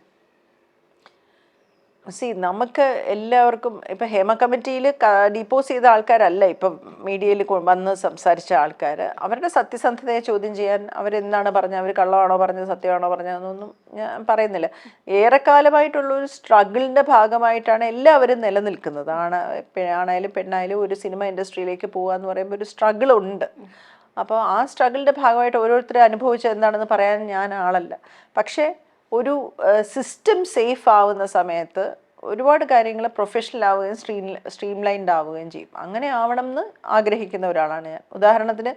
നമുക്ക് എല്ലാവർക്കും ഇപ്പം ഹേമ കമ്മിറ്റിയിൽ ഡിപ്പോസ് ചെയ്ത ആൾക്കാരല്ല ഇപ്പം മീഡിയയിൽ വന്ന് സംസാരിച്ച ആൾക്കാർ. അവരുടെ സത്യസന്ധതയെ ചോദ്യം ചെയ്യാൻ അവരെന്താണ് പറഞ്ഞത്, അവർ കള്ളമാണോ പറഞ്ഞത് സത്യമാണോ പറഞ്ഞതെന്നൊന്നും ഞാൻ പറയുന്നില്ല. ഏറെക്കാലമായിട്ടുള്ളൊരു സ്ട്രഗിളിൻ്റെ ഭാഗമായിട്ടാണ് എല്ലാവരും നിലനിൽക്കുന്നത്. ആണായാലും പെണ്ണായാലും ഒരു സിനിമ ഇൻഡസ്ട്രിയിലേക്ക് പോകുക എന്ന് പറയുമ്പോൾ ഒരു സ്ട്രഗിളുണ്ട്. അപ്പോൾ ആ സ്ട്രഗിളിൻ്റെ ഭാഗമായിട്ട് ഓരോരുത്തരും അനുഭവിച്ചത് എന്താണെന്ന് പറയാൻ ഞാൻ ആളല്ല. പക്ഷേ ഒരു സിസ്റ്റം സേഫ് ആവുന്ന സമയത്ത് ഒരുപാട് കാര്യങ്ങൾ പ്രൊഫഷണൽ ആവുകയും സ്ട്രീംലൈൻഡ് ആവുകയും ചെയ്യും. അങ്ങനെ ആവണം എന്ന് ആഗ്രഹിക്കുന്ന ഒരാളാണ് ഞാൻ. ഉദാഹരണത്തിന്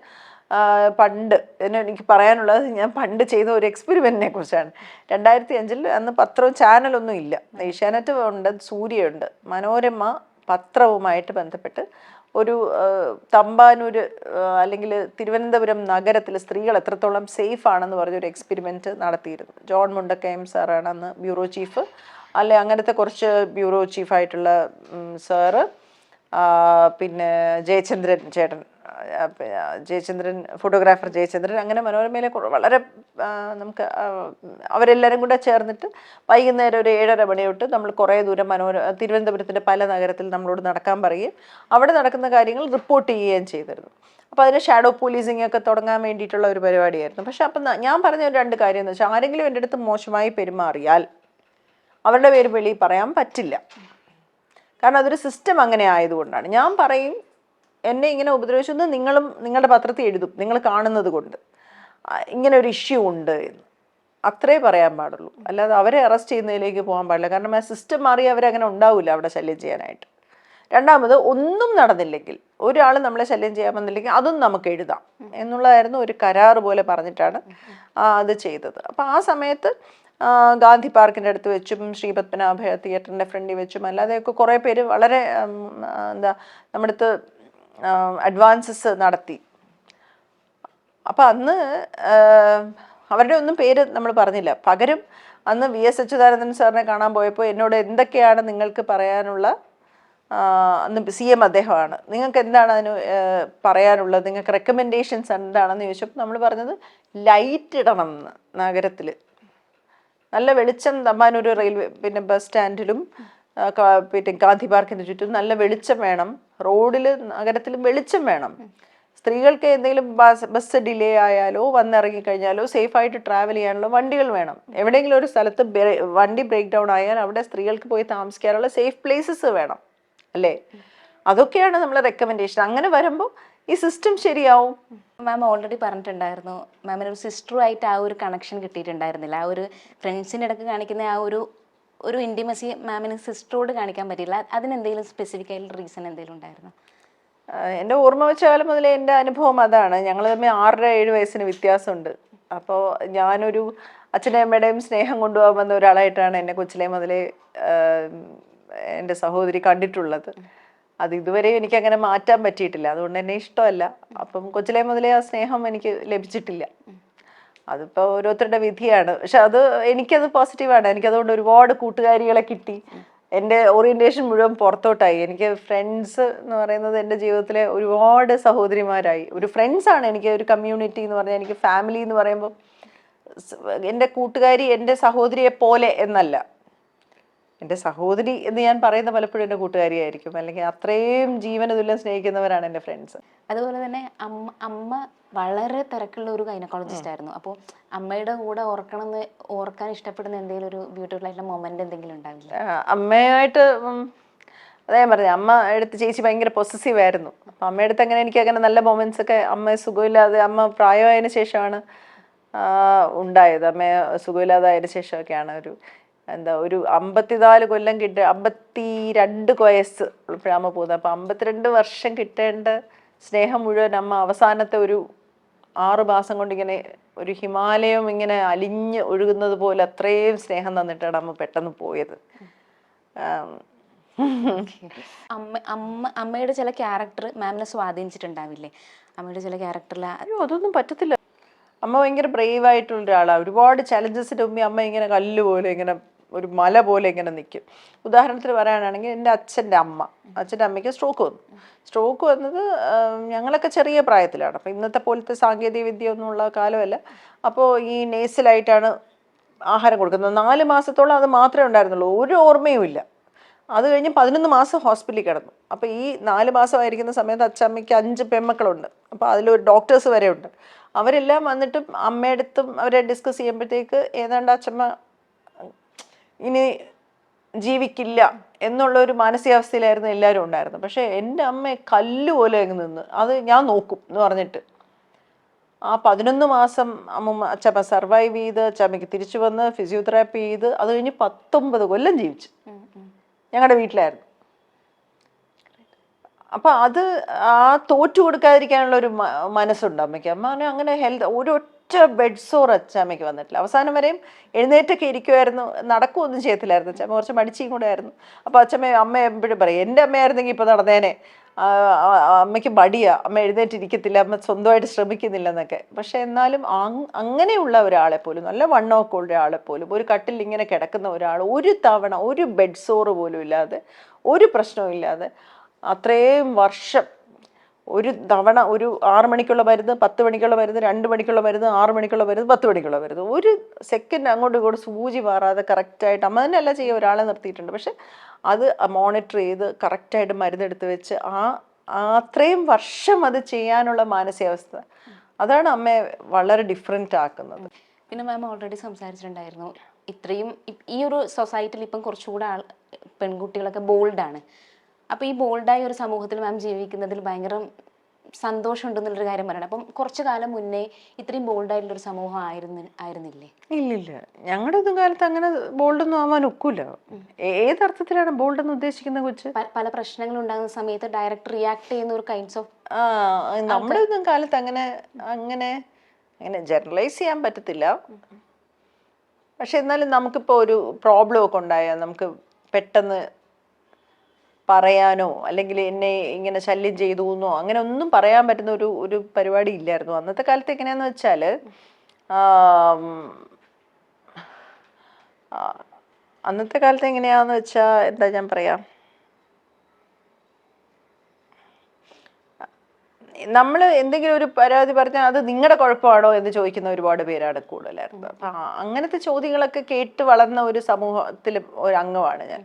പണ്ട് എനിക്ക് പറയാനുള്ളത്, ഞാൻ പണ്ട് ചെയ്ത ഒരു എക്സ്പെരിമെൻറ്റിനെ കുറിച്ചാണ്. 2005 അന്ന് പത്രവും ചാനലൊന്നും ഇല്ല. ഏഷ്യാനെറ്റ് ഉണ്ട്, സൂര്യയുണ്ട്. മനോരമ പത്രവുമായിട്ട് ബന്ധപ്പെട്ട് ഒരു തമ്പാനൂർ അല്ലെങ്കിൽ തിരുവനന്തപുരം നഗരത്തിൽ സ്ത്രീകൾ എത്രത്തോളം സേഫ് ആണെന്ന് പറഞ്ഞൊരു എക്സ്പെരിമെൻറ്റ് നടത്തിയിരുന്നു. ജോൺ മുണ്ടക്കയം സാറാണ് അന്ന് ബ്യൂറോ ചീഫ്. അല്ലെ അങ്ങനത്തെ കുറച്ച് ബ്യൂറോ ചീഫായിട്ടുള്ള സാറ്, പിന്നെ ജയചന്ദ്രൻ ഫോട്ടോഗ്രാഫർ ജയചന്ദ്രൻ, അങ്ങനെ മനോരമയിലെ വളരെ നമുക്ക് അവരെല്ലാവരും കൂടെ ചേർന്നിട്ട് വൈകുന്നേരം ഒരു 7:30 മണി തൊട്ട് നമ്മൾ കുറേ ദൂരം തിരുവനന്തപുരത്തിൻ്റെ പല നഗരത്തിൽ നമ്മളോട് നടക്കാൻ പറയുകയും അവിടെ നടക്കുന്ന കാര്യങ്ങൾ റിപ്പോർട്ട് ചെയ്യുകയും ചെയ്തിരുന്നു. അപ്പോൾ അതിന് ഷാഡോ പോലീസിങ് ഒക്കെ തുടങ്ങാൻ വേണ്ടിയിട്ടുള്ള ഒരു പരിപാടിയായിരുന്നു. പക്ഷെ അപ്പം ഞാൻ പറഞ്ഞ ഒരു 2 കാര്യം എന്ന് വെച്ചാൽ, ആരെങ്കിലും എൻ്റെ അടുത്ത് മോശമായി പെരുമാറിയാൽ അവരുടെ പേര് വെളിയിൽ പറയാൻ പറ്റില്ല. കാരണം അതൊരു സിസ്റ്റം അങ്ങനെ ആയതുകൊണ്ടാണ്. ഞാൻ പറയും എന്നെ ഇങ്ങനെ ഉപദ്രവിച്ചെന്ന് നിങ്ങളുടെ പത്രത്തിൽ എഴുതും, നിങ്ങൾ കാണുന്നത് കൊണ്ട് ഇങ്ങനെ ഒരു ഇഷ്യൂ ഉണ്ട് എന്ന് അത്രേ പറയാൻ പാടുള്ളൂ. അല്ലാതെ അവരെ അറസ്റ്റ് ചെയ്യുന്നതിലേക്ക് പോകാൻ പാടില്ല. കാരണം ആ സിസ്റ്റം മാറി അവരങ്ങനെ ഉണ്ടാവില്ല അവിടെ ശല്യം ചെയ്യാനായിട്ട്. രണ്ടാമത്, ഒന്നും നടന്നില്ലെങ്കിൽ, ഒരാൾ നമ്മളെ ശല്യം ചെയ്യാൻ വന്നില്ലെങ്കിൽ അതും നമുക്ക് എഴുതാം എന്നുള്ളതായിരുന്നു ഒരു കരാറ് പോലെ പറഞ്ഞിട്ടാണ് അത് ചെയ്തത്. അപ്പോൾ ആ സമയത്ത് ഗാന്ധി പാർക്കിൻ്റെ അടുത്ത് വെച്ചും ശ്രീപത്മനാഭ തിയേറ്ററിൻ്റെ ഫ്രണ്ടിൽ വെച്ചും അല്ലാതെയൊക്കെ കുറേ പേര് വളരെ നമ്മുടെ അടുത്ത് അഡ്വാൻസസ് നടത്തി. അപ്പം അന്ന് അവരുടെ ഒന്നും പേര് നമ്മൾ പറഞ്ഞില്ല. പകരം അന്ന് VS അച്യുതാനന്ദൻ സാറിനെ കാണാൻ പോയപ്പോൾ എന്നോട് എന്തൊക്കെയാണ് നിങ്ങൾക്ക് പറയാനുള്ള, അന്ന് CM അദ്ദേഹമാണ്, നിങ്ങൾക്ക് എന്താണ് അതിന് പറയാനുള്ളത്, നിങ്ങൾക്ക് റെക്കമെൻഡേഷൻസ് എന്താണെന്ന് ചോദിച്ചപ്പോൾ നമ്മൾ പറഞ്ഞത് ലൈറ്റ് ഇടണം എന്ന്. നഗരത്തിൽ നല്ല വെളിച്ചം, തമ്പാനൂർ റെയിൽവേ പിന്നെ ബസ് സ്റ്റാൻഡിലും പിന്നെ ഗാന്ധി പാർക്കിന് ചുറ്റും നല്ല വെളിച്ചം വേണം, റോഡിൽ നഗരത്തിൽ വെളിച്ചം വേണം. സ്ത്രീകൾക്ക് എന്തെങ്കിലും ബസ് ഡിലേ ആയാലോ വന്നിറങ്ങിക്കഴിഞ്ഞാലോ സേഫായിട്ട് ട്രാവൽ ചെയ്യാനുള്ള വണ്ടികൾ വേണം. എവിടെയെങ്കിലും ഒരു സ്ഥലത്ത് വണ്ടി ബ്രേക്ക് ഡൗൺ ആയാൽ അവിടെ സ്ത്രീകൾക്ക് പോയി താമസിക്കാനുള്ള സേഫ് പ്ലേസസ് വേണം, അല്ലേ? അതൊക്കെയാണ് നമ്മളെ റെക്കമെൻഡേഷൻ. അങ്ങനെ വരുമ്പോൾ ഈ സിസ്റ്റം ശരിയാവും. മാം ഓൾറെഡി പറഞ്ഞിട്ടുണ്ടായിരുന്നു, മാമിന് ഒരു സിസ്റ്ററുമായിട്ട് ആ ഒരു കണക്ഷൻ കിട്ടിയിട്ടുണ്ടായിരുന്നില്ല. ആ ഒരു ഫ്രണ്ട്സിൻ്റെ ഇടയ്ക്ക് കാണിക്കുന്ന ആ ഒരു ഇൻറ്റിമസി മാമിന് സിസ്റ്ററോട് കാണിക്കാൻ പറ്റില്ല. അതിനെന്തെങ്കിലും സ്പെസിഫിക് ആയിട്ടുള്ള റീസൺ എന്തെങ്കിലും ഉണ്ടായിരുന്നു? എൻ്റെ ഓർമ്മ വെച്ച കാലം മുതലേ എൻ്റെ അനുഭവം അതാണ്. ഞങ്ങൾ തമ്മിൽ 6-7 വയസ്സിന് വ്യത്യാസമുണ്ട്. അപ്പോൾ ഞാനൊരു അച്ഛൻ്റെ അമ്മയുടെയും സ്നേഹം കൊണ്ടുപോകാൻ വന്ന ഒരാളായിട്ടാണ് എന്നെ കൊച്ചിലെ മുതലേ എൻ്റെ സഹോദരി കണ്ടിട്ടുള്ളത്. അത് ഇതുവരെ എനിക്ക് അങ്ങനെ മാറ്റാൻ പറ്റിയിട്ടില്ല. അതുകൊണ്ട് എന്നെ ഇഷ്ടമല്ല. അപ്പം കൊച്ചിലെ മുതലേ ആ സ്നേഹം എനിക്ക് ലഭിച്ചിട്ടില്ല. അതിപ്പോൾ ഓരോരുത്തരുടെ വിധിയാണ്. പക്ഷെ അത് എനിക്കത് പോസിറ്റീവാണ്. എനിക്കതുകൊണ്ട് ഒരുപാട് കൂട്ടുകാരികളെ കിട്ടി. എൻ്റെ ഓറിയൻറ്റേഷൻ മുഴുവൻ പുറത്തോട്ടായി. എനിക്ക് ഫ്രണ്ട്സ് എന്ന് പറയുന്നത് എൻ്റെ ജീവിതത്തിലെ ഒരുപാട് സഹോദരിമാരായി. ഒരു ഫ്രണ്ട്സാണ് എനിക്ക്. ഒരു കമ്മ്യൂണിറ്റി എന്ന് പറഞ്ഞാൽ, എനിക്ക് ഫാമിലി എന്ന് പറയുമ്പോൾ എൻ്റെ കൂട്ടുകാരി എൻ്റെ സഹോദരിയെ പോലെ എന്നല്ല, എൻ്റെ സഹോദരി എന്ന് ഞാൻ പറയുന്ന പലപ്പോഴും എൻ്റെ കൂട്ടുകാരിയായിരിക്കും. അല്ലെങ്കിൽ അത്രയും ജീവന തുല്യം സ്നേഹിക്കുന്നവരാണ് എൻ്റെ ഫ്രണ്ട്സ്. അതുപോലെ തന്നെ അമ്മ വളരെ തിരക്കുള്ള ഒരു ഗൈനക്കോളജിസ്റ്റ് ആയിരുന്നു. അപ്പോൾ അമ്മയുടെ കൂടെ ഓർക്കാൻ ഇഷ്ടപ്പെടുന്ന എന്തെങ്കിലും ഒരു ബ്യൂട്ടിഫുൾ ആയിട്ടുള്ള മൊമെന്റ് എന്തെങ്കിലും ഉണ്ടാവില്ല? അമ്മയായിട്ട് അതേ പറഞ്ഞു, അമ്മ എടുത്ത് ചേച്ചി ഭയങ്കര പൊസസീവ് ആയിരുന്നു. അപ്പം അമ്മയടുത്ത് അങ്ങനെ എനിക്ക് അങ്ങനെ നല്ല മൊമെന്റ്സ് ഒക്കെ, അമ്മ സുഖമില്ലാതെ, അമ്മ പ്രായമായതിനു ശേഷമാണ് ഉണ്ടായത്. അമ്മ സുഖമില്ലാതായതിനു ശേഷമൊക്കെയാണ് ഒരു 54 കൊല്ലം 52 വയസ്സ് ഉള്ളപ്പോഴാണ് അമ്മ പോകുന്നത്. അപ്പം 52 വർഷം കിട്ടേണ്ട സ്നേഹം മുഴുവൻ അമ്മ അവസാനത്തെ ഒരു 6 മാസം കൊണ്ട് ഇങ്ങനെ ഒരു ഹിമാലയം ഇങ്ങനെ അലിഞ്ഞ് ഒഴുകുന്നത് പോലെ അത്രയും സ്നേഹം തന്നിട്ടാണ് അമ്മ പെട്ടെന്ന് പോയത്. അമ്മയുടെ ചില ക്യാരക്ടർ മാമിനെ സ്വാധീനിച്ചിട്ടുണ്ടാവില്ലേ? അമ്മയുടെ ചില ക്യാരക്ടറിൽ അതൊന്നും പറ്റത്തില്ല. അമ്മ ഭയങ്കര ബ്രേവ് ആയിട്ടുള്ള ഒരാളാണ്. ഒരുപാട് ചലഞ്ചസിൻ്റെ മുമ്പിൽ അമ്മ ഇങ്ങനെ കല്ല് പോലെ, ഇങ്ങനെ ഒരു മല പോലെ ഇങ്ങനെ നിൽക്കും. ഉദാഹരണത്തിന് പറയാനാണെങ്കിൽ എൻ്റെ അച്ഛൻ്റെ അമ്മയ്ക്ക് സ്ട്രോക്ക് വന്നത് ഞങ്ങളൊക്കെ ചെറിയ പ്രായത്തിലാണ്. അപ്പോൾ ഇന്നത്തെ പോലത്തെ സാങ്കേതിക വിദ്യ ഒന്നുമുള്ള കാലമല്ല. അപ്പോൾ ഈ നേസിലായിട്ടാണ് ആഹാരം കൊടുക്കുന്നത്. 4 മാസത്തോളം അത് മാത്രമേ ഉണ്ടായിരുന്നുള്ളൂ. ഒരു ഓർമ്മയും ഇല്ല. അത് കഴിഞ്ഞ് 11 മാസം ഹോസ്പിറ്റലിൽ കിടന്നു. അപ്പോൾ ഈ 4 മാസമായിരിക്കുന്ന സമയത്ത് അച്ഛമ്മയ്ക്ക് 5 പെൺമക്കളുണ്ട്. അപ്പോൾ അതിലൊരു ഡോക്ടേഴ്സ് വരെ ഉണ്ട്. അവരെല്ലാം വന്നിട്ടും അമ്മയടുത്തും അവരെ ഡിസ്കസ് ചെയ്യുമ്പോഴത്തേക്ക് ഏതാണ്ട് അച്ഛമ്മ ഇനി ജീവിക്കില്ല എന്നുള്ളൊരു മാനസികാവസ്ഥയിലായിരുന്നു എല്ലാവരും ഉണ്ടായിരുന്നു. പക്ഷേ എൻ്റെ അമ്മ കല്ല് പോലെ അങ്ങ് നിന്ന്, അത് ഞാൻ നോക്കും എന്ന് പറഞ്ഞിട്ട് ആ 11 മാസം അച്ഛമ്മ സർവൈവ് ചെയ്ത്, അച്ഛമ്മയ്ക്ക് തിരിച്ചു വന്ന് ഫിസിയോതെറാപ്പി ചെയ്ത്, അത് കഴിഞ്ഞ് 19 കൊല്ലം ജീവിച്ചു. ഞങ്ങളുടെ വീട്ടിലായിരുന്നു. അപ്പം അത് തോറ്റു കൊടുക്കാതിരിക്കാനുള്ള ഒരു മനസ്സുണ്ട് അമ്മയ്ക്ക്. അമ്മ അങ്ങനെ ഒരൊറ്റ ബെഡ് സോർ അച്ഛമ്മയ്ക്ക് വന്നിട്ടില്ല. അവസാനം വരെയും എഴുന്നേറ്റൊക്കെ ഇരിക്കുമായിരുന്നു, നടക്കുകയൊന്നും ചെയ്യത്തില്ലായിരുന്നു. അച്ഛമ്മ കുറച്ച് മടിച്ചും കൂടെ ആയിരുന്നു. അപ്പോൾ അമ്മ എപ്പോഴും പറയും, എൻ്റെ അമ്മയായിരുന്നെങ്കിൽ ഇപ്പോൾ നടന്നേനെ, അമ്മയ്ക്ക് മടിയാ, അമ്മ എഴുന്നേറ്റിരിക്കത്തില്ല, അമ്മ സ്വന്തമായിട്ട് ശ്രമിക്കുന്നില്ലെന്നൊക്കെ. പക്ഷെ എന്നാലും അങ്ങനെയുള്ള ഒരാളെ പോലും, നല്ല വണ്ണമൊക്കെ ഉള്ള ഒരാളെ പോലും, ഒരു കട്ടിൽ ഇങ്ങനെ കിടക്കുന്ന ഒരാൾ ഒരു തവണ ഒരു ബെഡ് സോറ് പോലും ഇല്ലാതെ, ഒരു പ്രശ്നവും ഇല്ലാതെ അത്രയും വർഷം ഒരു തവണ ഒരു 6 മണിക്കുള്ള മരുന്ന്, 10 മണിക്കുള്ള മരുന്ന്, 2 മണിക്കുള്ള മരുന്ന്, 6 മണിക്കുള്ള മരുന്ന്, 10 മണിക്കുള്ള മരുന്ന്, ഒരു സെക്കൻഡ് അങ്ങോട്ടും ഇങ്ങോട്ടും സൂചി മാറാതെ കറക്റ്റായിട്ട് അമ്മ തന്നെ അല്ല ചെയ്യുക, ഒരാളെ നിർത്തിയിട്ടുണ്ട്. പക്ഷെ അത് മോണിറ്റർ ചെയ്ത് കറക്റ്റായിട്ട് മരുന്നെടുത്ത് വെച്ച് അത്രയും വർഷം അത് ചെയ്യാനുള്ള മാനസികാവസ്ഥ, അതാണ് അമ്മയെ വളരെ ഡിഫറെൻ്റ് ആക്കുന്നത്. പിന്നെ മാം ഓൾറെഡി സംസാരിച്ചിട്ടുണ്ടായിരുന്നു, ഇത്രയും ഈ ഒരു സൊസൈറ്റിയിൽ ഇപ്പം കുറച്ചുകൂടെ പെൺകുട്ടികളൊക്കെ ബോൾഡാണ്. അപ്പോൾ ഈ ബോൾഡായ ഒരു സമൂഹത്തിൽ മാം ജീവിക്കുന്നതിൽ ഭയങ്കര സന്തോഷമുണ്ടെന്നുള്ളൊരു കാര്യം പറയണം. അപ്പം കുറച്ചു കാലം മുന്നേ ഇത്രയും ബോൾഡായിട്ടുള്ളൊരു സമൂഹം ആയിരുന്നില്ലേ? ഇല്ലില്ല, ഞങ്ങളുടെ ഒന്നും കാലത്ത് അങ്ങനെ ബോൾഡൊന്നും ആവാൻ ഒക്കില്ല. ഏതർത്ഥത്തിലാണ് ബോൾഡ് എന്ന് ഉദ്ദേശിക്കുന്നത് കൊച്ച്? പല പ്രശ്നങ്ങൾ ഉണ്ടാകുന്ന സമയത്ത് ഡയറക്റ്റ് റിയാക്ട് ചെയ്യുന്ന ഒരു കൈൻഡ്സ് ഓഫ് നമ്മുടെ ഒന്നും കാലത്ത് അങ്ങനെ ജനറലൈസ് ചെയ്യാൻ പറ്റത്തില്ല. പക്ഷെ എന്നാലും നമുക്കിപ്പോൾ ഒരു പ്രോബ്ലം ഒക്കെ ഉണ്ടായാൽ നമുക്ക് പെട്ടെന്ന് പറയാനോ അല്ലെങ്കിൽ എന്നെ ഇങ്ങനെ ശല്യം ചെയ്തു എന്നോ അങ്ങനെ ഒന്നും പറയാൻ പറ്റുന്ന ഒരു പരിപാടി ഇല്ലായിരുന്നു. അന്നത്തെ കാലത്ത് എങ്ങനെയാന്ന് വെച്ചാൽ അന്നത്തെ കാലത്ത് എങ്ങനെയാന്ന് വെച്ചാൽ എന്താ ഞാൻ പറയാം, നമ്മൾ എന്തെങ്കിലും ഒരു പരാതി പറഞ്ഞാൽ അത് നിങ്ങളുടെ കുഴപ്പമാണോ എന്ന് ചോദിക്കുന്ന ഒരുപാട് പേരാണ് കൂടുതലായിരുന്നു. അപ്പം അങ്ങനത്തെ ചോദ്യങ്ങളൊക്കെ കേട്ട് വളർന്ന ഒരു സമൂഹത്തിൽ ഒരു അംഗമാണ് ഞാൻ.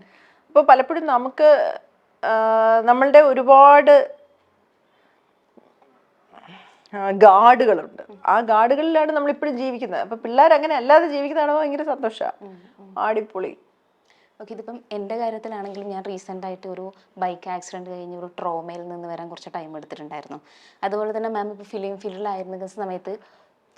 അപ്പോൾ പലപ്പോഴും നമുക്ക് നമ്മളുടെ ഒരുപാട് ഗാർഡുകളുണ്ട്. ആ ഗാർഡുകളിലാണ് നമ്മളിപ്പോഴും ജീവിക്കുന്നത്. അപ്പം പിള്ളേർ അങ്ങനെ അല്ലാതെ ജീവിക്കുന്നതാണോ ഭയങ്കര സന്തോഷമാണ്, ആടിപ്പൊളി. ഓക്കെ, ഇതിപ്പം എൻ്റെ കാര്യത്തിലാണെങ്കിലും ഞാൻ റീസെൻ്റ് ആയിട്ട് ഒരു ബൈക്ക് ആക്സിഡൻറ്റ് കഴിഞ്ഞ് ഒരു ട്രോമയിൽ നിന്ന് വരാൻ കുറച്ച് ടൈം എടുത്തിട്ടുണ്ടായിരുന്നു. അതുപോലെ തന്നെ മാം ഇപ്പോൾ ഫിലിം ഫീൽഡിലായിരുന്ന സമയത്ത്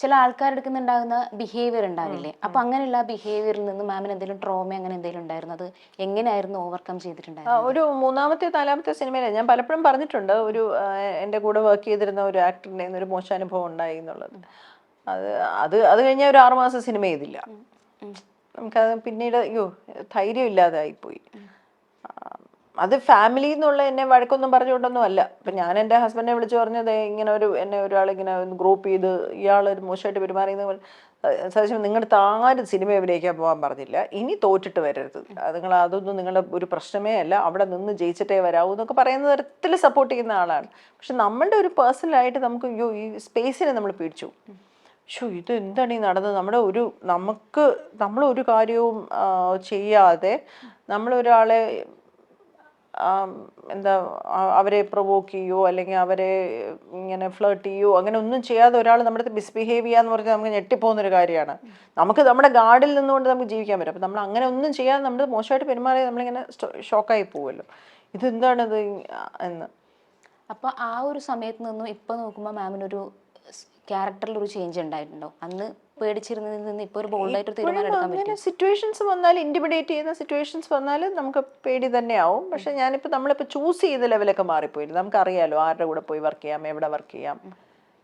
ചില ആൾക്കാരെടുക്കുന്നുണ്ടാകുന്ന ബിഹേവിയർ ഉണ്ടാവില്ലേ, അപ്പോൾ അങ്ങനെയുള്ള ബിഹേവിയറിൽ നിന്ന് മാമിന് എന്തെങ്കിലും ട്രോമ അങ്ങനെ എന്തെങ്കിലും ഉണ്ടായിരുന്നു? അത് എങ്ങനെയായിരുന്നു ഓവർകം ചെയ്തിട്ടുണ്ടായിരുന്നു? ഒരു 3-ാമത്തെ 4-ാമത്തെ സിനിമയിലാണ് ഞാൻ പലപ്പോഴും പറഞ്ഞിട്ടുണ്ട്, ഒരു എൻ്റെ കൂടെ വർക്ക് ചെയ്തിരുന്ന ഒരു ആക്ടറിൻ്റെ ഒരു മോശാനുഭവം ഉണ്ടായി എന്നുള്ളത്. അത് കഴിഞ്ഞാൽ ഒരു 6 മാസം സിനിമ ചെയ്തില്ല. നമുക്കത് പിന്നീട് ധൈര്യം ഇല്ലാതായിപ്പോയി. അത് ഫാമിലി എന്നുള്ള എന്നെ വഴക്കൊന്നും പറഞ്ഞുകൊണ്ടൊന്നും അല്ല. ഇപ്പം ഞാൻ എൻ്റെ ഹസ്ബൻഡിനെ വിളിച്ച് പറഞ്ഞത് ഇങ്ങനെ എന്നെ ഒരാളിങ്ങനെ ഗ്രൂപ്പ് ചെയ്ത് ഇയാളൊരു മോശമായിട്ട് പെരുമാറിയെന്ന് സത്യം നിങ്ങളുടെ ആരും സിനിമ അഭിനയിക്കാൻ പോകാൻ പറഞ്ഞില്ല, ഇനി തോറ്റിട്ട് വരരുത്, അതൊന്നും നിങ്ങളുടെ ഒരു പ്രശ്നമേ അല്ല, അവിടെ നിന്ന് ജയിച്ചിട്ടേ വരാവൂ എന്നൊക്കെ പറയുന്ന തരത്തിൽ സപ്പോർട്ട് ചെയ്യുന്ന ആളാണ്. പക്ഷെ നമ്മളുടെ ഒരു പേഴ്സണലായിട്ട് നമുക്ക് ഈ സ്പേസിനെ നമ്മൾ പേടിച്ചു. ഇത് എന്താണ് ഈ നടന്നത്, നമ്മളൊരു കാര്യവും ചെയ്യാതെ നമ്മളൊരാളെ അവരെ പ്രൊവോക്ക് ചെയ്യുകയോ അല്ലെങ്കിൽ അവരെ ഇങ്ങനെ ഫ്ലേർട്ട് ചെയ്യുകയോ അങ്ങനെ ഒന്നും ചെയ്യാതെ ഒരാൾ നമ്മുടെ അടുത്ത് മിസ്ബിഹേവ് ചെയ്യാന്ന് പറഞ്ഞാൽ നമുക്ക് ഞെട്ടിപ്പോകുന്നൊരു കാര്യമാണ്. നമുക്ക് നമ്മുടെ ഗാർഡിൽ നിന്നുകൊണ്ട് നമുക്ക് ജീവിക്കാൻ പറ്റും. അപ്പം നമ്മൾ അങ്ങനെ ഒന്നും ചെയ്യാതെ നമ്മൾ മോശമായിട്ട് പെരുമാറിയാൽ നമ്മളിങ്ങനെ ഷോക്കായി പോവുമല്ലോ, ഇതെന്താണിത് എന്ന്. അപ്പോൾ ആ ഒരു സമയത്ത് നിന്നും ഇപ്പം നോക്കുമ്പോൾ മാമിനൊരു ക്യാരക്ടറിൽ ഒരു ചേഞ്ച് ഉണ്ടായിട്ടുണ്ടോ? അന്ന് പേടിച്ചിരുന്നതിൽ നിന്ന് ഇപ്പോൾ ഒരു ബോൾഡായിട്ട് തീരുമാനം എടുക്കാൻ പറ്റും? സിറ്റുവേഷൻസ് വന്നാൽ, ഇന്റിമിഡേറ്റ് ചെയ്യുന്ന സിറ്റുവേഷൻസ് വന്നാൽ നമുക്ക് പേടി തന്നെയാവും. പക്ഷെ നമ്മളിപ്പോൾ ചൂസ് ചെയ്ത ലെവലൊക്കെ മാറിപ്പോയില്ല. നമുക്കറിയാലോ ആരുടെ കൂടെ പോയി വർക്ക് ചെയ്യാം, എവിടെ വർക്ക് ചെയ്യാം,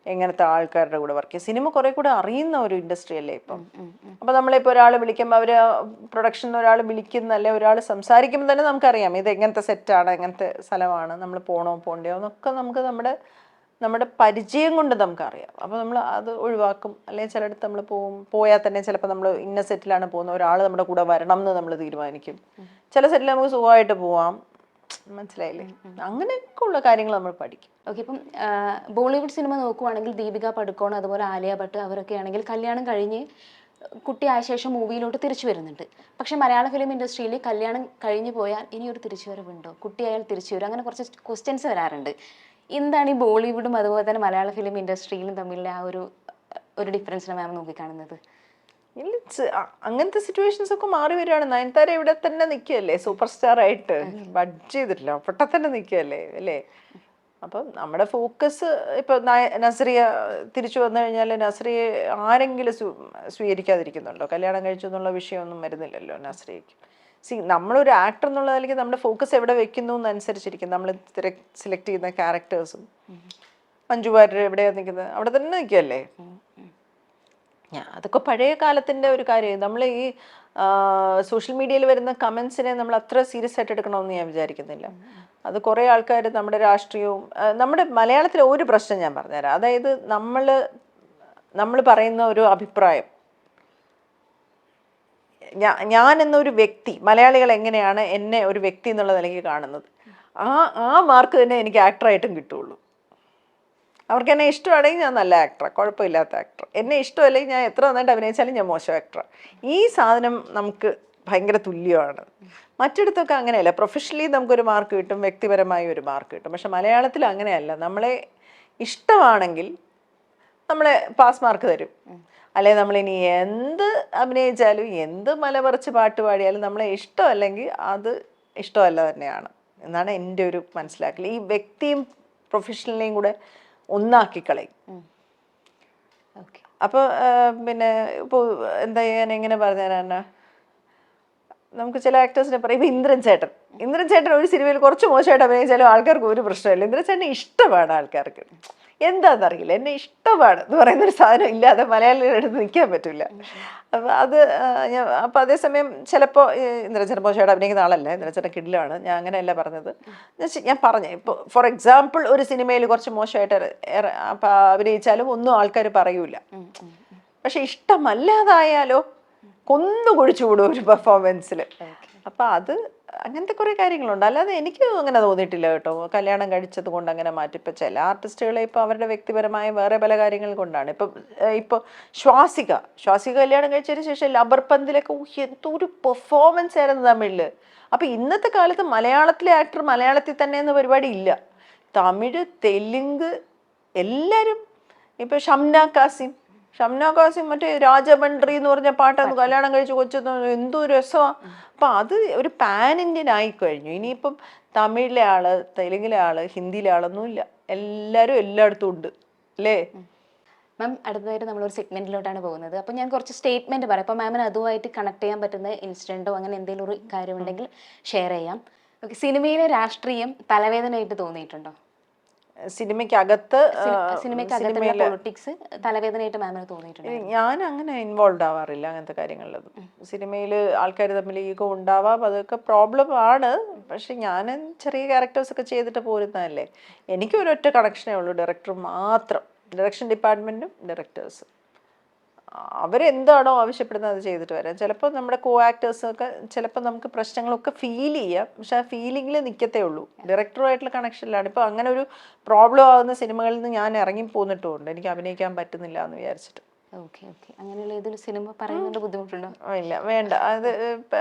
എങ്ങനത്തെ ആൾക്കാരുടെ കൂടെ വർക്ക് ചെയ്യാം. സിനിമ കുറെ കൂടെ അറിയുന്ന ഒരു ഇൻഡസ്ട്രി അല്ലേ ഇപ്പം. അപ്പം നമ്മളിപ്പോൾ ഒരാൾ വിളിക്കുമ്പോൾ അവർ പ്രൊഡക്ഷനിൽ ഒരാൾ വിളിക്കുന്ന അല്ലെ ഒരാൾ സംസാരിക്കുമ്പോൾ തന്നെ നമുക്കറിയാം ഇത് എങ്ങനത്തെ സെറ്റാണ്, എങ്ങനത്തെ സ്ഥലമാണ്, നമ്മൾ പോകണോ പോകണ്ടയോ എന്നൊക്കെ നമുക്ക് നമ്മുടെ പരിചയം കൊണ്ട് നമുക്കറിയാം. അപ്പോൾ നമ്മൾ അത് ഒഴിവാക്കും. അല്ലെങ്കിൽ ചിലയിടത്ത് നമ്മൾ പോയാൽ തന്നെ ചിലപ്പോൾ നമ്മൾ ഇന്ന സെറ്റിലാണ് പോകുന്നത്, ഒരാൾ നമ്മുടെ കൂടെ വരണം എന്ന് നമ്മൾ തീരുമാനിക്കും. ചില സെറ്റിൽ നമുക്ക് സുഖമായിട്ട് പോവാം, മനസ്സിലായില്ലേ? അങ്ങനെയൊക്കെ ഉള്ള കാര്യങ്ങൾ നമ്മൾ പഠിക്കും. ഓക്കെ, ഇപ്പം ബോളിവുഡ് സിനിമ നോക്കുവാണെങ്കിൽ ദീപിക പടുക്കോൺ അതുപോലെ ആലിയ ഭട്ട് അവരൊക്കെ ആണെങ്കിൽ കല്യാണം കഴിഞ്ഞ് കുട്ടിയായ ശേഷം മൂവിയിലോട്ട് തിരിച്ചു വരുന്നുണ്ട്. പക്ഷെ മലയാള ഫിലിം ഇൻഡസ്ട്രിയിൽ കല്യാണം കഴിഞ്ഞു പോയാൽ ഇനിയൊരു തിരിച്ചുവരവുണ്ടോ, കുട്ടിയായാൽ തിരിച്ചു വരും, അങ്ങനെ കുറച്ച് ക്വസ്റ്റ്യൻസ് വരാറുണ്ട്. എന്താണ് ഈ ബോളിവുഡും അതുപോലെ തന്നെ മലയാള ഫിലിം ഇൻഡസ്ട്രിയിലും തമ്മിലുള്ള ആ ഒരു ഡിഫറൻസിനെ മാം നോക്കിക്കാണുന്നത്? അങ്ങനത്തെ സിറ്റുവേഷൻസ് ഒക്കെ മാറി വരികയാണ്. നയൻതാര ഇവിടെ തന്നെ നിൽക്കുകയല്ലേ, സൂപ്പർ സ്റ്റാർ ആയിട്ട്, ബഡ്ജ് ചെയ്തിട്ടില്ല, അവിടെ തന്നെ നിൽക്കുകയല്ലേ അല്ലേ. അപ്പം നമ്മുടെ ഫോക്കസ് ഇപ്പം നസ്രിയ തിരിച്ചു വന്നു കഴിഞ്ഞാൽ നസ്രിയെ ആരെങ്കിലും സ്വീകരിക്കാതിരിക്കുന്നുണ്ടോ? കല്യാണം കഴിച്ചു എന്നുള്ള വിഷയമൊന്നും വരുന്നില്ലല്ലോ നസ്രിയയ്ക്ക്. നമ്മളൊരു ആക്ടർ എന്നുള്ള നിലയ്ക്ക് നമ്മുടെ ഫോക്കസ് എവിടെ വെക്കുന്നു എന്നനുസരിച്ചിരിക്കും നമ്മൾ സെലക്ട് ചെയ്യുന്ന ക്യാരക്ടേഴ്സും. മഞ്ജു വാര്യർ എവിടെയാണ് നിൽക്കുന്നത് അവിടെ തന്നെ നിൽക്കുകയല്ലേ. അതൊക്കെ പഴയ കാലത്തിൻ്റെ ഒരു കാര്യം. നമ്മൾ ഈ സോഷ്യൽ മീഡിയയിൽ വരുന്ന കമൻസിനെ നമ്മൾ അത്ര സീരിയസ് ആയിട്ട് എടുക്കണമെന്ന് ഞാൻ വിചാരിക്കുന്നില്ല. അത് കുറേ ആൾക്കാർ നമ്മുടെ രാഷ്ട്രീയവും നമ്മുടെ മലയാളത്തിലെ ഒരു പ്രശ്നം ഞാൻ പറഞ്ഞുതരാം. അതായത് നമ്മൾ പറയുന്ന ഒരു അഭിപ്രായം, ഞാൻ എന്നൊരു വ്യക്തി, മലയാളികൾ എങ്ങനെയാണ് എന്നെ ഒരു വ്യക്തി എന്നുള്ള നിലയ്ക്ക് കാണുന്നത്, ആ മാർക്ക് തന്നെ എനിക്ക് ആക്ടറായിട്ടും കിട്ടുള്ളൂ. അവർക്ക് എന്നെ ഇഷ്ടമാണെങ്കിൽ ഞാൻ നല്ല ആക്ടറാണ്, കുഴപ്പമില്ലാത്ത ആക്ടർ. എന്നെ ഇഷ്ടമല്ലെങ്കിൽ ഞാൻ എത്ര നന്നായിട്ട് അഭിനയിച്ചാലും ഞാൻ മോശം ആക്ടറാണ്. ഈ സാധനം നമുക്ക് ഭയങ്കര തുല്യമാണ്. മറ്റിടത്തൊക്കെ അങ്ങനെയല്ല. പ്രൊഫഷണലി നമുക്കൊരു മാർക്ക് കിട്ടും, വ്യക്തിപരമായി ഒരു മാർക്ക് കിട്ടും. പക്ഷെ മലയാളത്തിൽ അങ്ങനെയല്ല. നമ്മളെ ഇഷ്ടമാണെങ്കിൽ നമ്മളെ പാസ് മാർക്ക് തരും. അല്ലെങ്കിൽ നമ്മളിനി എന്ത് അഭിനയിച്ചാലും എന്ത് മലപറിച്ച് പാട്ട് പാടിയാലും നമ്മളെ ഇഷ്ടമല്ലെങ്കിൽ അത് ഇഷ്ടമല്ല തന്നെയാണ് എന്നാണ് എൻ്റെ ഒരു മനസ്സിലാക്കൽ. ഈ വ്യക്തിയും പ്രൊഫഷണലിനെയും കൂടെ ഒന്നാക്കി കളയും. അപ്പോൾ പിന്നെ ഇപ്പോൾ എന്താ ഞാൻ എങ്ങനെ പറഞ്ഞുതരാനാ, നമുക്ക് ചില ആക്ടേഴ്സിനെ പറയും. ഇപ്പോൾ ഇന്ദ്രൻ ചേട്ടൻ ഒരു സിനിമയിൽ കുറച്ച് മോശമായിട്ട് അഭിനയിച്ചാലും ആൾക്കാർക്ക് ഒരു പ്രശ്നമില്ല. ഇന്ദ്രൻ ചേട്ടനെ ഇഷ്ടമാണ് ആൾക്കാർക്ക്. എന്താണെന്നറിയില്ല, എന്നെ ഇഷ്ടമാണ് എന്ന് പറയുന്നൊരു സാധനം ഇല്ലാതെ മലയാളികളുടെ അടുത്ത് നിൽക്കാൻ പറ്റില്ല. അപ്പം അത് ഞാൻ അപ്പം അതേസമയം ചിലപ്പോൾ ഇന്ദ്രചന മോശമായിട്ട് അഭിനയിക്കുന്ന ആളല്ല, ഇന്ദ്രചന കിഡിലാണ്, ഞാൻ അങ്ങനെയല്ല പറഞ്ഞത്. ഞാൻ പറഞ്ഞു ഇപ്പോൾ ഫോർ എക്സാമ്പിൾ ഒരു സിനിമയിൽ കുറച്ച് മോശമായിട്ട് അപ്പം അഭിനയിച്ചാലും ഒന്നും ആൾക്കാർ പറയൂല. പക്ഷെ ഇഷ്ടമല്ലാതായാലോ കൊന്നു കുഴിച്ചുകൂടും ഒരു പെർഫോമൻസിൽ. അപ്പം അത് അങ്ങനത്തെ കുറേ കാര്യങ്ങളുണ്ട്. അല്ലാതെ എനിക്ക് അങ്ങനെ തോന്നിയിട്ടില്ല കേട്ടോ, കല്യാണം കഴിച്ചത് കൊണ്ട് അങ്ങനെ മാറ്റി. ഇപ്പം ചില ആർട്ടിസ്റ്റുകളെ ഇപ്പോൾ അവരുടെ വ്യക്തിപരമായ വേറെ പല കാര്യങ്ങൾ കൊണ്ടാണ്. ഇപ്പോൾ ശ്വാസിക കല്യാണം കഴിച്ചതിന് ശേഷം ലബർ പന്തിലൊക്കെ എന്തൊരു പെർഫോമൻസ് ആയിരുന്നു തമിഴിൽ. അപ്പം ഇന്നത്തെ കാലത്ത് മലയാളത്തിലെ ആക്ടർ മലയാളത്തിൽ തന്നെ എന്ന പരിപാടി ഇല്ല. തമിഴ്, തെലുങ്ക് എല്ലാവരും. ഇപ്പം ഷംന കാസിം മറ്റേ രാജമന്ത്രി എന്ന് പറഞ്ഞ പാട്ടൊന്ന് കല്യാണം കഴിച്ച് കൊച്ചെന്ന് എന്തോ രസമാണ്. അപ്പം അത് ഒരു പാൻ ഇന്ത്യൻ ആയിക്കഴിഞ്ഞു. ഇനിയിപ്പം തമിഴിലെ ആള്, തെലുങ്കിലെ ആള്, ഹിന്ദിയിലെ ആളൊന്നുമില്ല, എല്ലാവരും എല്ലായിടത്തും ഉണ്ട് അല്ലേ. മാം അടുത്തതായിട്ട് നമ്മളൊരു സെഗ്മെന്റിലോട്ടാണ് പോകുന്നത്. അപ്പോൾ ഞാൻ കുറച്ച് സ്റ്റേറ്റ്മെന്റ് പറയാം. അപ്പോൾ മാമിന് അതുമായിട്ട് കണക്ട് ചെയ്യാൻ പറ്റുന്ന ഇൻസിഡന്റോ അങ്ങനെ എന്തെങ്കിലും ഒരു കാര്യമുണ്ടെങ്കിൽ ഷെയർ ചെയ്യാം. ഓക്കെ, സിനിമയിലെ രാഷ്ട്രീയം തലവേദനയായിട്ട് തോന്നിയിട്ടുണ്ടോ? സിനിമയ്ക്കകത്ത് പൊളിറ്റിക്സ് തലവേദനയായിട്ട് മാമിന് തോന്നിയിട്ടുണ്ട്? ഞാൻ അങ്ങനെ ഇൻവോൾവ് ആവാറില്ല അങ്ങനത്തെ കാര്യങ്ങളിലൊന്നും. സിനിമയിൽ ആൾക്കാർ തമ്മിൽ ഈഗോ ഉണ്ടാവാം, അതൊക്കെ പ്രോബ്ലം ആണ്. പക്ഷെ ഞാൻ ചെറിയ ക്യാരക്ടേഴ്സ് ഒക്കെ ചെയ്തിട്ട് പോരുന്നതല്ലേ. എനിക്ക് ഒരൊറ്റ കണക്ഷനേ ഉള്ളൂ, ഡയറക്ടർ മാത്രം. ഡയറക്ഷൻ ഡിപ്പാർട്ട്മെൻറ്റും ഡയറക്ടേഴ്സും അവരെന്താണോ ആവശ്യപ്പെടുന്നത് അത് ചെയ്തിട്ട് വരാം. ചിലപ്പോൾ നമ്മുടെ കോ ആക്ടേഴ്സൊക്കെ ചിലപ്പോൾ നമുക്ക് പ്രശ്നങ്ങളൊക്കെ ഫീൽ ചെയ്യാം, പക്ഷെ ആ ഫീലിങ്ങിൽ നിൽക്കത്തേ ഉള്ളൂ. ഡയറക്ടറുമായിട്ടുള്ള കണക്ഷനിലാണ്. ഇപ്പോൾ അങ്ങനെ ഒരു പ്രോബ്ലം ആകുന്ന സിനിമകളിൽ നിന്ന് ഞാൻ ഇറങ്ങി പോന്നിട്ടുമുണ്ട്, എനിക്ക് അഭിനയിക്കാൻ പറ്റുന്നില്ല എന്ന് വിചാരിച്ചിട്ട്. ഓക്കെ, അങ്ങനെയുള്ള ഏതൊരു സിനിമ പറയുന്നതിൻ്റെ ബുദ്ധിമുട്ടുണ്ടോ? ഇല്ല, വേണ്ട. അത്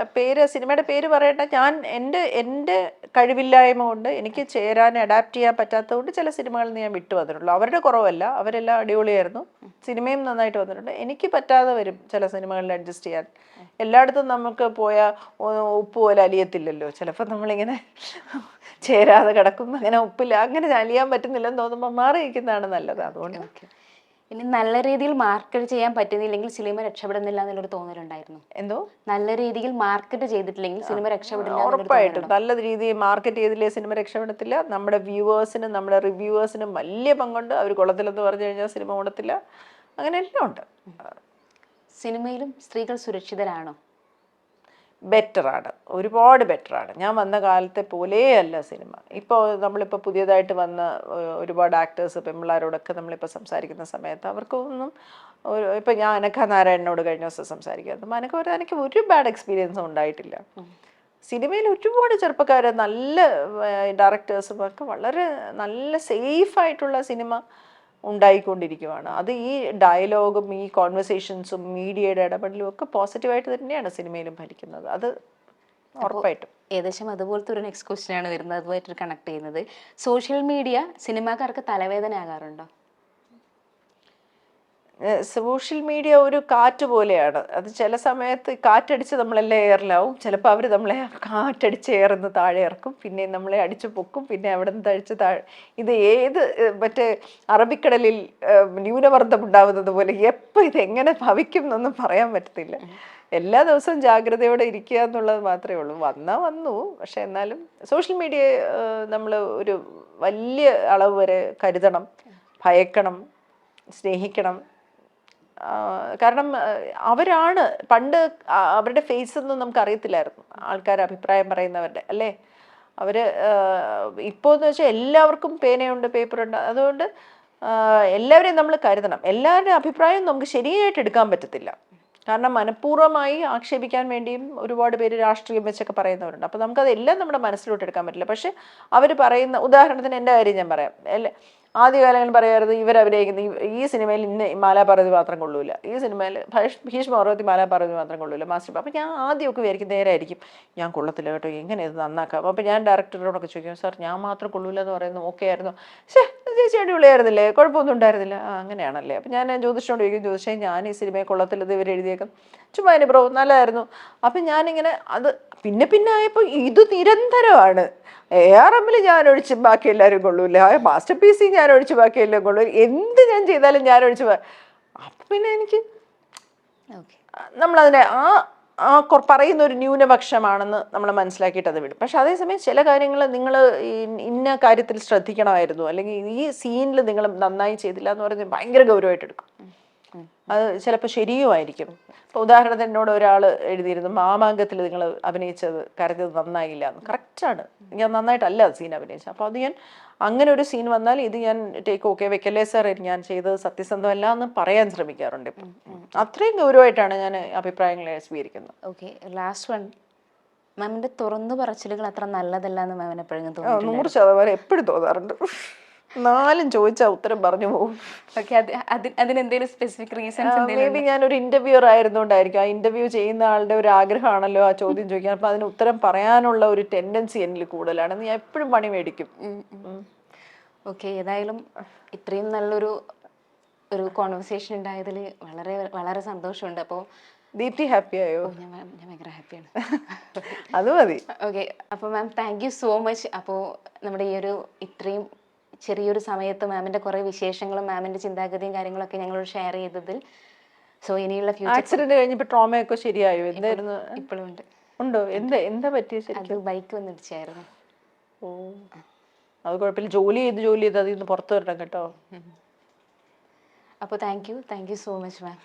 സിനിമയുടെ പേര് പറയട്ടെ. ഞാൻ എൻ്റെ കഴിവില്ലായ്മ കൊണ്ട്, എനിക്ക് ചേരാൻ അഡാപ്റ്റ് ചെയ്യാൻ പറ്റാത്തത് കൊണ്ട് ചില സിനിമകളിൽ നിന്ന് ഞാൻ വിട്ടു വന്നിട്ടുള്ളൂ. അവരുടെ കുറവല്ല, അവരെല്ലാം അടിപൊളിയായിരുന്നു, സിനിമയും നന്നായിട്ട് വന്നിട്ടുണ്ട്. എനിക്ക് പറ്റാതെ വരും ചില സിനിമകളിൽ അഡ്ജസ്റ്റ് ചെയ്യാൻ. എല്ലായിടത്തും നമുക്ക് പോയാൽ ഉപ്പ് പോലെ അലിയത്തില്ലല്ലോ. ചിലപ്പോൾ നമ്മളിങ്ങനെ ചേരാതെ കിടക്കും, അങ്ങനെ ഉപ്പില്ല, അങ്ങനെ അലിയാൻ പറ്റുന്നില്ലെന്ന് തോന്നുമ്പോൾ മാറി നിൽക്കുന്നതാണ് നല്ലത്. അതുകൊണ്ട് ഇനി നല്ല രീതിയിൽ മാർക്കറ്റ് ചെയ്യാൻ പറ്റുന്നില്ലെങ്കിൽ സിനിമ രക്ഷപ്പെടുന്നില്ല എന്നുള്ളൊരു തോന്നലുണ്ടായിരുന്നു. എന്തോ നല്ല രീതിയിൽ മാർക്കറ്റ് ചെയ്തിട്ടില്ലെങ്കിൽ സിനിമ രക്ഷപ്പെടില്ല? ഉറപ്പായിട്ടും നല്ല രീതിയിൽ മാർക്കറ്റ് ചെയ്തില്ലേ സിനിമ രക്ഷപ്പെടത്തില്ല. നമ്മുടെ വ്യൂവേഴ്സിനും നമ്മുടെ റിവ്യൂവേഴ്സിനും വലിയ പങ്കുണ്ട്. അവർ കൊള്ളത്തില്ലെന്ന് പറഞ്ഞു കഴിഞ്ഞാൽ സിനിമ കൊള്ളത്തില്ല. അങ്ങനെ എല്ലാം ഉണ്ട്. സിനിമയിലും സ്ത്രീകൾ സുരക്ഷിതരാണോ? ബെറ്ററാണ്, ഒരുപാട് ബെറ്ററാണ്. ഞാൻ വന്ന കാലത്തെ പോലെയല്ല സിനിമ. നമ്മളിപ്പോൾ പുതിയതായിട്ട് വന്ന ഒരുപാട് ആക്ടേഴ്സ് പെൺപിള്ളേരോടൊക്കെ നമ്മളിപ്പോൾ സംസാരിക്കുന്ന സമയത്ത് അവർക്കൊന്നും ഇപ്പം ഞാൻ അനഘ നാരായണനോട് കഴിഞ്ഞ ദിവസം സംസാരിക്കുന്നത്, എനിക്ക് ഒരു ബാഡ് എക്സ്പീരിയൻസും ഉണ്ടായിട്ടില്ല. സിനിമയിൽ ഒരുപാട് ചെറുപ്പക്കാർ നല്ല ഡയറക്ടേഴ്സും ഒക്കെ വളരെ നല്ല സേഫായിട്ടുള്ള സിനിമ ഉണ്ടായിക്കൊണ്ടിരിക്കുകയാണ്. അത് ഈ ഡയലോഗും ഈ കോൺവെർസേഷൻസും മീഡിയയുടെ ഇടപെടലും ഒക്കെ പോസിറ്റീവായിട്ട് തന്നെയാണ് സിനിമയിലും ഭരിക്കുന്നത്. അത് ഉറപ്പായിട്ടും. ഏകദേശം അതുപോലത്തെ ഒരു നെക്സ്റ്റ് ക്വസ്റ്റ്യൻ ആണ് വരുന്നത്, അതുമായിട്ട് കണക്ട് ചെയ്യുന്നത്. സോഷ്യൽ മീഡിയ സിനിമാക്കാർക്ക് തലവേദന ആകാറുണ്ടോ? സോഷ്യൽ മീഡിയ ഒരു കാറ്റ് പോലെയാണ്. അത് ചില സമയത്ത് കാറ്റടിച്ച് നമ്മളെല്ലാം എയറിലാവും, ചിലപ്പോൾ അവർ നമ്മളെ കാറ്റടിച്ച് എയറിന്ന് താഴെ ഇറക്കും, പിന്നെ നമ്മളെ അടിച്ചു പൊക്കും, പിന്നെ അവിടെ നിന്ന് തഴിച്ച് താഴെ. ഇത് മറ്റേ അറബിക്കടലിൽ ന്യൂനമർദ്ദം ഉണ്ടാവുന്നത് പോലെ എപ്പോൾ ഇതെങ്ങനെ ഭവിക്കും എന്നൊന്നും പറയാൻ പറ്റത്തില്ല. എല്ലാ ദിവസവും ജാഗ്രതയോടെ ഇരിക്കുക എന്നുള്ളത് മാത്രമേ ഉള്ളൂ. വന്നു, പക്ഷെ എന്നാലും സോഷ്യൽ മീഡിയ നമ്മൾ ഒരു വലിയ അളവ് വരെ കരുതണം, ഭയക്കണം, സ്നേഹിക്കണം. കാരണം അവരാണ് പണ്ട് അവരുടെ ഫേസ് ഒന്നും നമുക്ക് അറിയത്തില്ലായിരുന്നു, ആൾക്കാർ അഭിപ്രായം പറയുന്നവരുടെ അല്ലേ. ഇപ്പോൾ എന്ന് വെച്ചാൽ എല്ലാവർക്കും പേനയുണ്ട്, പേപ്പറുണ്ട്. അതുകൊണ്ട് എല്ലാവരെയും നമ്മൾ കരുതണം. എല്ലാവരുടെയും അഭിപ്രായം നമുക്ക് ശരിയായിട്ട് എടുക്കാൻ പറ്റത്തില്ല. കാരണം മനഃപൂർവ്വമായി ആക്ഷേപിക്കാൻ വേണ്ടിയും ഒരുപാട് പേര് രാഷ്ട്രീയം വെച്ചൊക്കെ പറയുന്നവരുണ്ട്. അപ്പോൾ നമുക്കതെല്ലാം നമ്മുടെ മനസ്സിലോട്ട് എടുക്കാൻ പറ്റില്ല. പക്ഷെ അവർ പറയുന്ന, ഉദാഹരണത്തിന് എൻ്റെ കാര്യം ഞാൻ പറയാം. ആദ്യകാലങ്ങളിൽ പറയാറുണ്ട് ഇവരഭിനയിക്കുന്ന ഈ സിനിമയിൽ ഇന്ന് മാലാപാർവതി മാത്രം കൊള്ളൂല, ഈ സിനിമയിൽ ഭീഷ്മപർവ്വതി മാലാപാർവതി മാത്രം കൊള്ളൂല, മാസ്റ്റർ. അപ്പോൾ ഞാൻ ആദ്യമൊക്കെ വിചാരിക്കും നേരായിരിക്കും, ഞാൻ കൊള്ളത്തില്ല കേട്ടോ, എങ്ങനെ ഇത് നന്നാക്കാം. അപ്പോൾ ഞാൻ ഡയറക്ടറിനോടൊക്കെ ചോദിക്കും, സാർ ഞാൻ മാത്രം കൊള്ളൂല എന്ന് പറയുന്നത് ഓക്കെ ആയിരുന്നു, ചേച്ചി അടിപൊളിയായിരുന്നില്ലേ, കുഴപ്പമൊന്നും ഉണ്ടായിരുന്നില്ല. അങ്ങനെയാണല്ലേ. അപ്പോൾ ഞാൻ ജ്യോതിഷനോട് ചോദിക്കും, ജ്യോതിഷേ ഞാൻ ഈ സിനിമയെ കൊള്ളത്തില്ലത് ഇവർ എഴുതിയേക്കും, ചുമ്മാ അതിന് ബ്രോ നല്ലതായിരുന്നു. അപ്പം ഞാനിങ്ങനെ അത് പിന്നെ ആയപ്പോൾ ഇത് നിരന്തരമാണ്. ARM ഞാൻ ഒഴിച്ച് ബാക്കി എല്ലാവരും കൊള്ളൂല, മാസ്റ്റർ പീസിൽ ഞാൻ ഒഴിച്ച് ബാക്കി എല്ലാം കൊള്ളൂ, എന്ത് ഞാൻ ചെയ്താലും ഞാൻ ഒഴിച്ച്. അപ്പം പിന്നെ എനിക്ക് നമ്മളതിനെ പറയുന്ന ഒരു ന്യൂനപക്ഷമാണെന്ന് നമ്മൾ മനസ്സിലാക്കിയിട്ട് അത് വിടും. പക്ഷെ അതേസമയം ചില കാര്യങ്ങൾ നിങ്ങൾ ഇന്ന കാര്യത്തിൽ ശ്രദ്ധിക്കണമായിരുന്നു, അല്ലെങ്കിൽ ഈ സീനിൽ നിങ്ങൾ നന്നായി ചെയ്തില്ല എന്ന് പറഞ്ഞ് ഭയങ്കര ഗൗരവമായിട്ട് എടുക്കും. അത് ചിലപ്പോൾ ശരിയുമായിരിക്കും. ഇപ്പോൾ ഉദാഹരണത്തിന് എന്നോട് ഒരാൾ എഴുതിയിരുന്നു, മാമാങ്കത്തിൽ നിങ്ങൾ അഭിനയിച്ചത് കരഞ്ഞത് നന്നായില്ല എന്ന്. കറക്റ്റാണ്, ഞാൻ നന്നായിട്ടല്ല സീൻ അഭിനയിച്ചത്. അപ്പോൾ അത് ഞാൻ അങ്ങനെ ഒരു സീൻ വന്നാൽ ഇത് ഞാൻ ഓക്കെ വെക്കല്ലേ സാർ, ഞാൻ ചെയ്തത് സത്യസന്ധമല്ല എന്ന് പറയാൻ ശ്രമിക്കാറുണ്ട് ഇപ്പം. അത്രയും ഗൗരവമായിട്ടാണ് ഞാൻ അഭിപ്രായങ്ങളെ സ്വീകരിക്കുന്നത്. Okay, last one. മാമിന്റെ തുറന്നു പറച്ചിലുകൾ അത്ര നല്ലതല്ല എന്ന് മാമിന് എപ്പോഴും തോന്നുന്നു? 100% എപ്പോഴും തോന്നാറുണ്ട്. 4 ചോദിച്ചാൽ ഉത്തരം പറഞ്ഞു പോകും. ഓക്കെ, അതിനെന്തെങ്കിലും സ്പെസിഫിക് റീസൺസ്? മേ ബി ഞാനൊരു ഇന്റർവ്യൂർ ആയിരുന്നുകൊണ്ടായിരിക്കും. ആ ഇന്റർവ്യൂ ചെയ്യുന്ന ആളുടെ ഒരു ആഗ്രഹമാണല്ലോ ആ ചോദ്യം ചോദിക്കാൻ. അപ്പൊ അതിന് ഉത്തരം പറയാനുള്ള ഒരു ടെൻഡൻസി എന്നിൽ കൂടുതലാണ്. ഞാൻ എപ്പോഴും പണി മേടിക്കും. ഓക്കെ, ഏതായാലും ഇത്രയും നല്ലൊരു കോൺവെർസേഷൻ ഉണ്ടായതിൽ വളരെ വളരെ സന്തോഷമുണ്ട്. അപ്പോൾ ദീപ്തി ഹാപ്പി ആയോ? ഞാൻ ഭയങ്കര ഹാപ്പിയാണ്. അത് മതി. ഓക്കെ, അപ്പോൾ ma'am thank you so much. അപ്പോൾ നമ്മുടെ ഈ ഒരു ഇത്രയും ചെറിയൊരു സമയത്ത് മാമിന്റെ കുറേ വിശേഷങ്ങളും മാമിന്റെ ചിന്താഗതിയും കാര്യങ്ങളൊക്കെ ഞങ്ങളോട് ഷെയർ ചെയ്തതിൽ. സോ ഇനിയുള്ള ഫ്യൂച്ചർ. ആക്സിഡന്റ് കഴിഞ്ഞപ്പോൾ ട്രോമയൊക്കെ ശരിയായോ? എന്തായിരുന്നു? ഇപ്പോഴും ഉണ്ട്. ഉണ്ടോ? എന്താ പറ്റിയ? അത് ബൈക്ക് വന്നിടിച്ചായിരുന്നു. ഓ, അത് കുഴപ്പമില്ല. ജോലി ചെയ്ത് അതിൽ നിന്ന് പുറത്തു വരണം കേട്ടോ. അപ്പോൾ thank you so much ma'am.